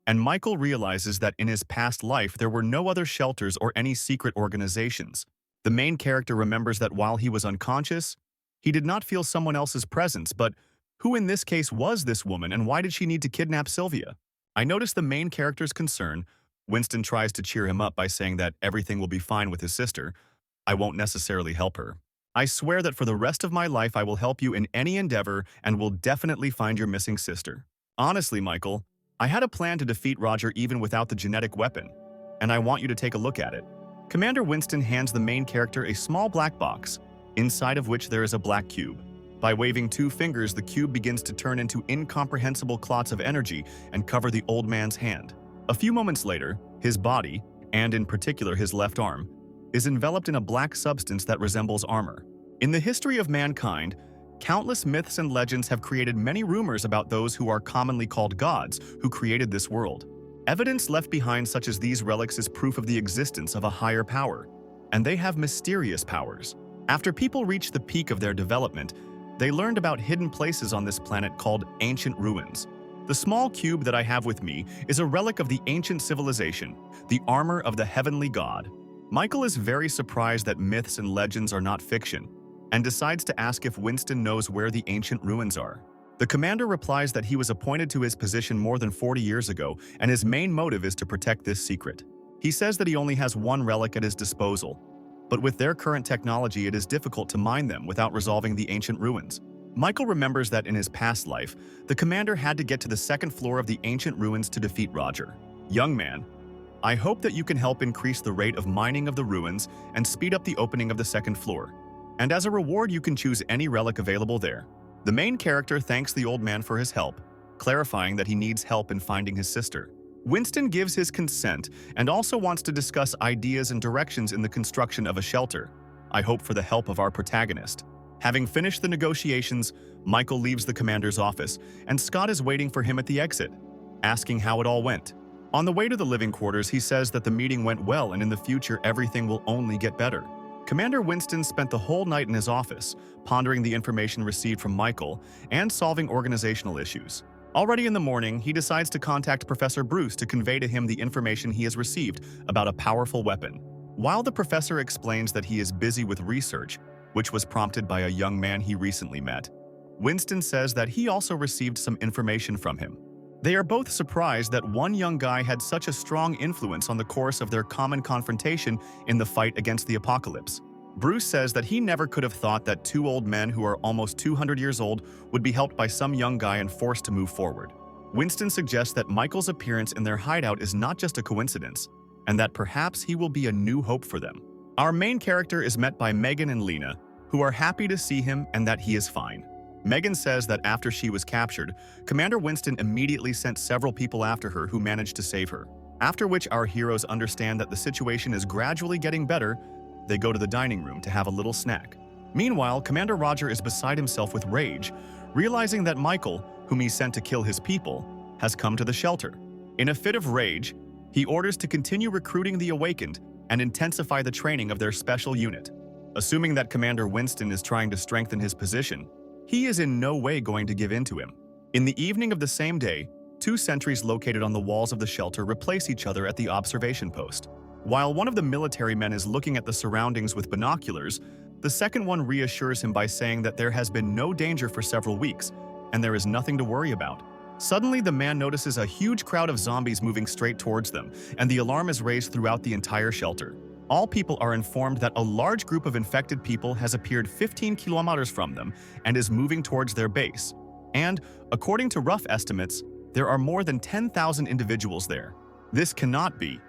and Michael realizes that in his past life there were no other shelters or any secret organizations. The main character remembers that while he was unconscious, he did not feel someone else's presence, but who in this case was this woman and why did she need to kidnap Sylvia? I notice the main character's concern. Winston tries to cheer him up by saying that everything will be fine with his sister. I won't necessarily help her. I swear that for the rest of my life I will help you in any endeavor and will definitely find your missing sister. Honestly, Michael, I had a plan to defeat Roger even without the genetic weapon, and I want you to take a look at it. Commander Winston hands the main character a small black box, inside of which there is a black cube. By waving two fingers, the cube begins to turn into incomprehensible clots of energy and cover the old man's hand. A few moments later, his body, and in particular his left arm, is enveloped in a black substance that resembles armor. In the history of mankind, countless myths and legends have created many rumors about those who are commonly called gods who created this world. Evidence left behind such as these relics is proof of the existence of a higher power, and they have mysterious powers. After people reached the peak of their development, they learned about hidden places on this planet called ancient ruins. The small cube that I have with me is a relic of the ancient civilization, the armor of the heavenly god. Michael is very surprised that myths and legends are not fiction, and decides to ask if Winston knows where the ancient ruins are. The commander replies that he was appointed to his position more than 40 years ago, and his main motive is to protect this secret. He says that he only has one relic at his disposal, but with their current technology it is difficult to mine them without resolving the ancient ruins. Michael remembers that in his past life, the commander had to get to the second floor of the ancient ruins to defeat Roger. Young man, I hope that you can help increase the rate of mining of the ruins and speed up the opening of the second floor. And as a reward you can choose any relic available there. The main character thanks the old man for his help, clarifying that he needs help in finding his sister. Winston gives his consent and also wants to discuss ideas and directions in the construction of a shelter. I hope for the help of our protagonist. Having finished the negotiations, Michael leaves the commander's office, and Scott is waiting for him at the exit, asking how it all went. On the way to the living quarters, he says that the meeting went well and in the future everything will only get better. Commander Winston spent the whole night in his office, pondering the information received from Michael and solving organizational issues. Already in the morning, he decides to contact Professor Bruce to convey to him the information he has received about a powerful weapon. While the professor explains that he is busy with research, which was prompted by a young man he recently met, Winston says that he also received some information from him. They are both surprised that one young guy had such a strong influence on the course of their common confrontation in the fight against the apocalypse. Bruce says that he never could have thought that two old men who are almost 200 years old would be helped by some young guy and forced to move forward. Winston suggests that Michael's appearance in their hideout is not just a coincidence, and that perhaps he will be a new hope for them. Our main character is met by Megan and Lena, who are happy to see him and that he is fine. Megan says that after she was captured, Commander Winston immediately sent several people after her who managed to save her. After which our heroes understand that the situation is gradually getting better, they go to the dining room to have a little snack. Meanwhile, Commander Roger is beside himself with rage, realizing that Michael, whom he sent to kill his people, has come to the shelter. In a fit of rage, he orders to continue recruiting the Awakened and intensify the training of their special unit. Assuming that Commander Winston is trying to strengthen his position, he is in no way going to give in to him. In the evening of the same day, two sentries located on the walls of the shelter replace each other at the observation post. While one of the military men is looking at the surroundings with binoculars, the second one reassures him by saying that there has been no danger for several weeks, and there is nothing to worry about. Suddenly, the man notices a huge crowd of zombies moving straight towards them, and the alarm is raised throughout the entire shelter. All people are informed that a large group of infected people has appeared 15 kilometers from them and is moving towards their base. And, according to rough estimates, there are more than 10,000 individuals there. This cannot be.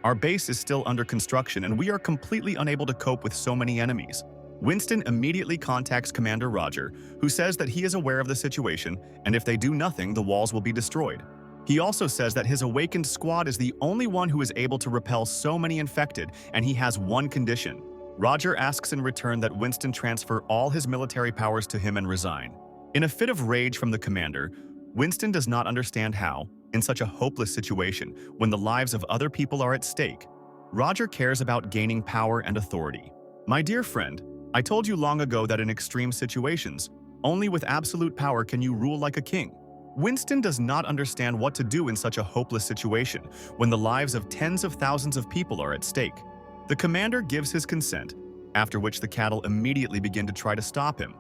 Our base is still under construction and we are completely unable to cope with so many enemies. Winston immediately contacts Commander Roger, who says that he is aware of the situation and if they do nothing, the walls will be destroyed. He also says that his awakened squad is the only one who is able to repel so many infected, and he has one condition. Roger asks in return that Winston transfer all his military powers to him and resign. In a fit of rage from the commander, Winston does not understand how, in such a hopeless situation, when the lives of other people are at stake, Roger cares about gaining power and authority. My dear friend, I told you long ago that in extreme situations, only with absolute power can you rule like a king. Winston does not understand what to do in such a hopeless situation when the lives of tens of thousands of people are at stake. The commander gives his consent, after which the cattle immediately begin to try to stop him,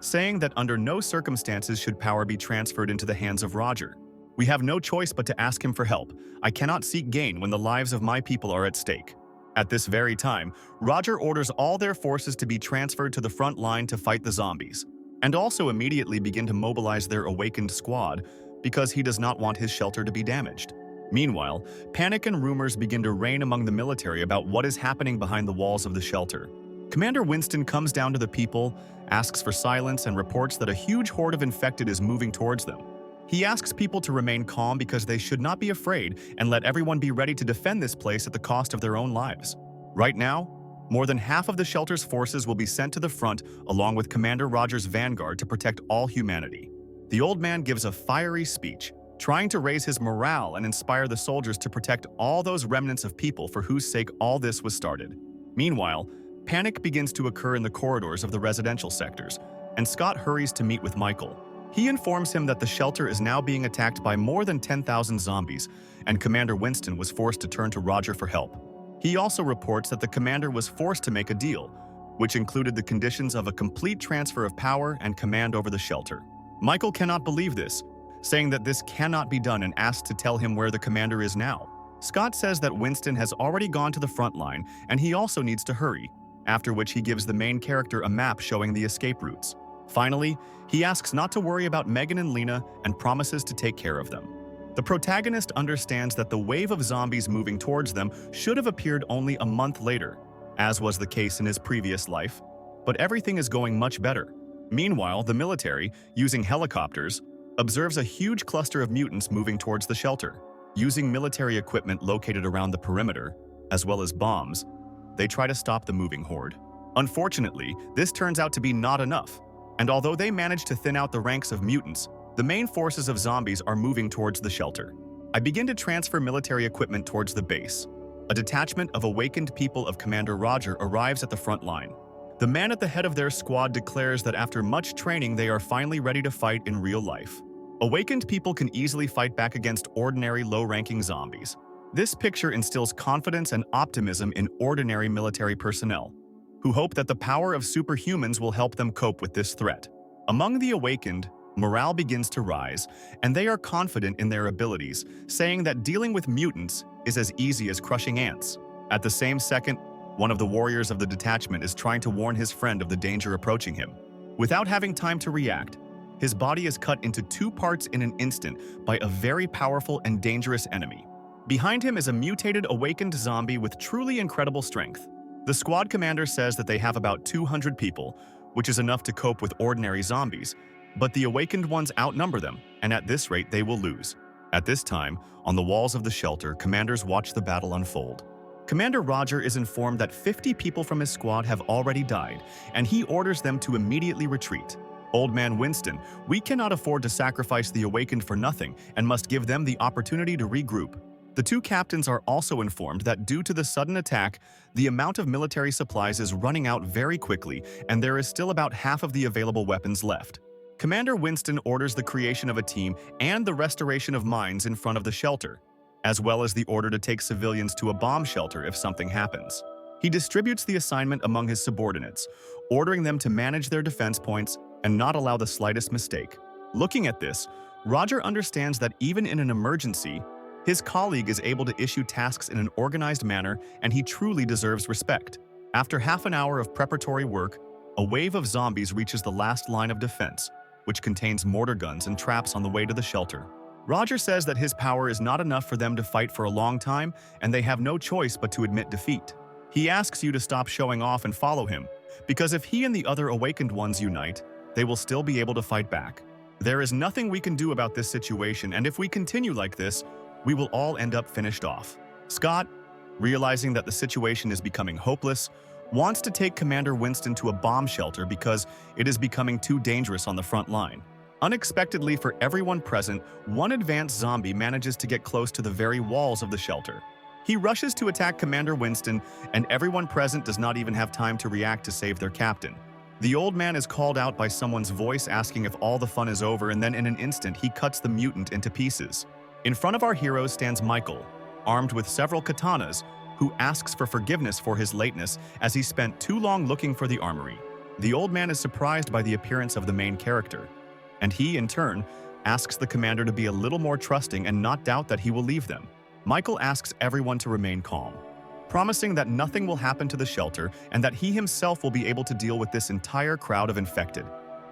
saying that under no circumstances should power be transferred into the hands of Roger. We have no choice but to ask him for help. I cannot seek gain when the lives of my people are at stake. At this very time, Roger orders all their forces to be transferred to the front line to fight the zombies, and also immediately begin to mobilize their awakened squad because he does not want his shelter to be damaged. Meanwhile, panic and rumors begin to reign among the military about what is happening behind the walls of the shelter. Commander Winston comes down to the people, asks for silence, and reports that a huge horde of infected is moving towards them. He asks people to remain calm because they should not be afraid and let everyone be ready to defend this place at the cost of their own lives. Right now, more than half of the shelter's forces will be sent to the front along with Commander Roger's vanguard to protect all humanity. The old man gives a fiery speech, trying to raise his morale and inspire the soldiers to protect all those remnants of people for whose sake all this was started. Meanwhile, panic begins to occur in the corridors of the residential sectors, and Scott hurries to meet with Michael. He informs him that the shelter is now being attacked by more than 10,000 zombies, and Commander Winston was forced to turn to Roger for help. He also reports that the commander was forced to make a deal, which included the conditions of a complete transfer of power and command over the shelter. Michael cannot believe this, saying that this cannot be done and asks to tell him where the commander is now. Scott says that Winston has already gone to the front line and he also needs to hurry, after which he gives the main character a map showing the escape routes. Finally, he asks not to worry about Megan and Lena and promises to take care of them. The protagonist understands that the wave of zombies moving towards them should have appeared only a month later, as was the case in his previous life, but everything is going much better. Meanwhile, the military, using helicopters, observes a huge cluster of mutants moving towards the shelter. Using military equipment located around the perimeter, as well as bombs, they try to stop the moving horde. Unfortunately, this turns out to be not enough, and although they manage to thin out the ranks of mutants, the main forces of zombies are moving towards the shelter. I begin to transfer military equipment towards the base. A detachment of awakened people of Commander Roger arrives at the front line. The man at the head of their squad declares that after much training they are finally ready to fight in real life. Awakened people can easily fight back against ordinary low-ranking zombies. This picture instills confidence and optimism in ordinary military personnel, who hope that the power of superhumans will help them cope with this threat. Among the awakened, morale begins to rise, and they are confident in their abilities, saying that dealing with mutants is as easy as crushing ants. At the same second, one of the warriors of the detachment is trying to warn his friend of the danger approaching him. Without having time to react, his body is cut into two parts in an instant by a very powerful and dangerous enemy. Behind him is a mutated awakened zombie with truly incredible strength. The squad commander says that they have about 200 people, which is enough to cope with ordinary zombies, but the awakened ones outnumber them, and at this rate they will lose. At this time, on the walls of the shelter, commanders watch the battle unfold. Commander Roger is informed that 50 people from his squad have already died, and he orders them to immediately retreat. Old Man Winston, we cannot afford to sacrifice the awakened for nothing and must give them the opportunity to regroup. The two captains are also informed that due to the sudden attack, the amount of military supplies is running out very quickly, and there is still about half of the available weapons left. Commander Winston orders the creation of a team and the restoration of mines in front of the shelter, as well as the order to take civilians to a bomb shelter if something happens. He distributes the assignment among his subordinates, ordering them to manage their defense points and not allow the slightest mistake. Looking at this, Roger understands that even in an emergency, his colleague is able to issue tasks in an organized manner, and he truly deserves respect. After half an hour of preparatory work, a wave of zombies reaches the last line of defense, which contains mortar guns and traps on the way to the shelter. Roger says that his power is not enough for them to fight for a long time, and they have no choice but to admit defeat. He asks you to stop showing off and follow him, because if he and the other awakened ones unite, they will still be able to fight back. There is nothing we can do about this situation, and if we continue like this, we will all end up finished off. Scott, realizing that the situation is becoming hopeless, wants to take Commander Winston to a bomb shelter because it is becoming too dangerous on the front line. Unexpectedly for everyone present, one advanced zombie manages to get close to the very walls of the shelter. He rushes to attack Commander Winston, and everyone present does not even have time to react to save their captain. The old man is called out by someone's voice asking if all the fun is over, and then in an instant he cuts the mutant into pieces. In front of our heroes stands Michael, armed with several katanas, who asks for forgiveness for his lateness as he spent too long looking for the armory. The old man is surprised by the appearance of the main character, and he, in turn, asks the commander to be a little more trusting and not doubt that he will leave them. Michael asks everyone to remain calm, promising that nothing will happen to the shelter and that he himself will be able to deal with this entire crowd of infected.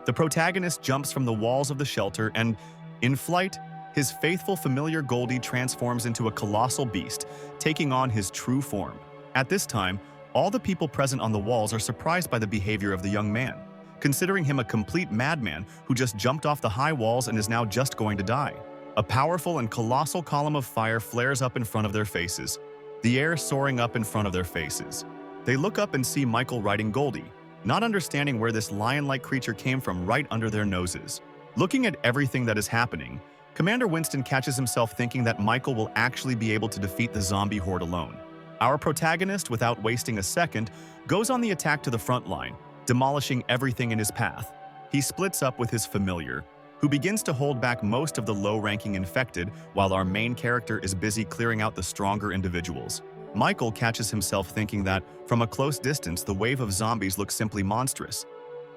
The protagonist jumps from the walls of the shelter and, in flight, his faithful familiar Goldie transforms into a colossal beast, taking on his true form. At this time, all the people present on the walls are surprised by the behavior of the young man, considering him a complete madman who just jumped off the high walls and is now just going to die. A powerful and colossal column of fire flares up in front of their faces, the air soaring up in front of their faces. They look up and see Michael riding Goldie, not understanding where this lion-like creature came from right under their noses. Looking at everything that is happening, Commander Winston catches himself thinking that Michael will actually be able to defeat the zombie horde alone. Our protagonist, without wasting a second, goes on the attack to the front line, demolishing everything in his path. He splits up with his familiar, who begins to hold back most of the low-ranking infected while our main character is busy clearing out the stronger individuals. Michael catches himself thinking that, from a close distance, the wave of zombies looks simply monstrous,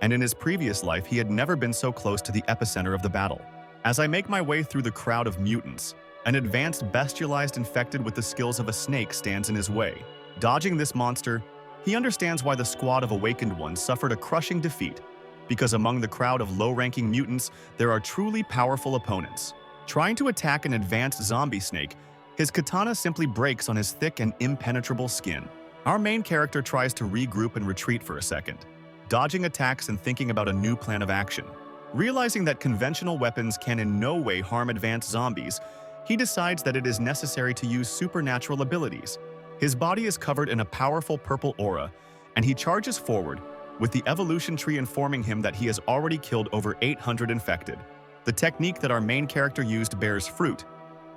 and in his previous life he had never been so close to the epicenter of the battle. As I make my way through the crowd of mutants, an advanced bestialized infected with the skills of a snake stands in his way. Dodging this monster, he understands why the squad of awakened ones suffered a crushing defeat, because among the crowd of low-ranking mutants, there are truly powerful opponents. Trying to attack an advanced zombie snake, his katana simply breaks on his thick and impenetrable skin. Our main character tries to regroup and retreat for a second, dodging attacks and thinking about a new plan of action. Realizing that conventional weapons can in no way harm advanced zombies, he decides that it is necessary to use supernatural abilities. His body is covered in a powerful purple aura, and he charges forward, with the evolution tree informing him that he has already killed over 800 infected. The technique that our main character used bears fruit.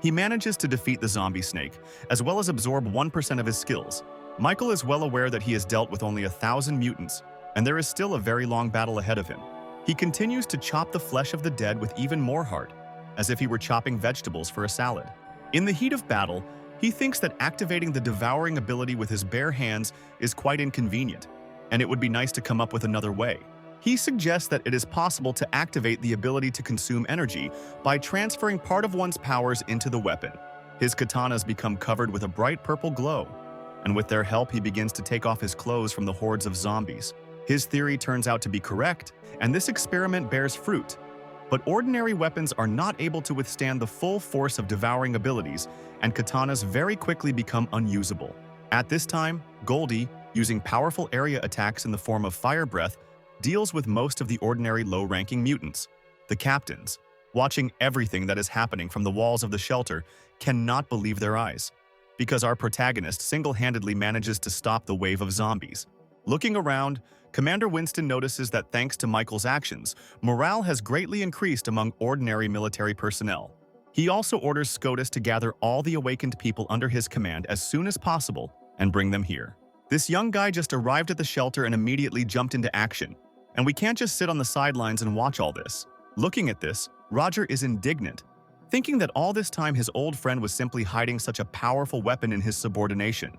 He manages to defeat the zombie snake, as well as absorb 1% of his skills. Michael is well aware that he has dealt with only 1,000 mutants, and there is still a very long battle ahead of him. He continues to chop the flesh of the dead with even more heart, as if he were chopping vegetables for a salad. In the heat of battle, he thinks that activating the devouring ability with his bare hands is quite inconvenient, and it would be nice to come up with another way. He suggests that it is possible to activate the ability to consume energy by transferring part of one's powers into the weapon. His katanas become covered with a bright purple glow, and with their help he begins to take off his clothes from the hordes of zombies. His theory turns out to be correct, and this experiment bears fruit. But ordinary weapons are not able to withstand the full force of devouring abilities, and katanas very quickly become unusable. At this time, Goldie, using powerful area attacks in the form of fire breath, deals with most of the ordinary low-ranking mutants. The captains, watching everything that is happening from the walls of the shelter, cannot believe their eyes, because our protagonist single-handedly manages to stop the wave of zombies. Looking around, Commander Winston notices that thanks to Michael's actions, morale has greatly increased among ordinary military personnel. He also orders SCOTUS to gather all the awakened people under his command as soon as possible and bring them here. This young guy just arrived at the shelter and immediately jumped into action. And we can't just sit on the sidelines and watch all this. Looking at this, Roger is indignant, thinking that all this time his old friend was simply hiding such a powerful weapon in his subordination.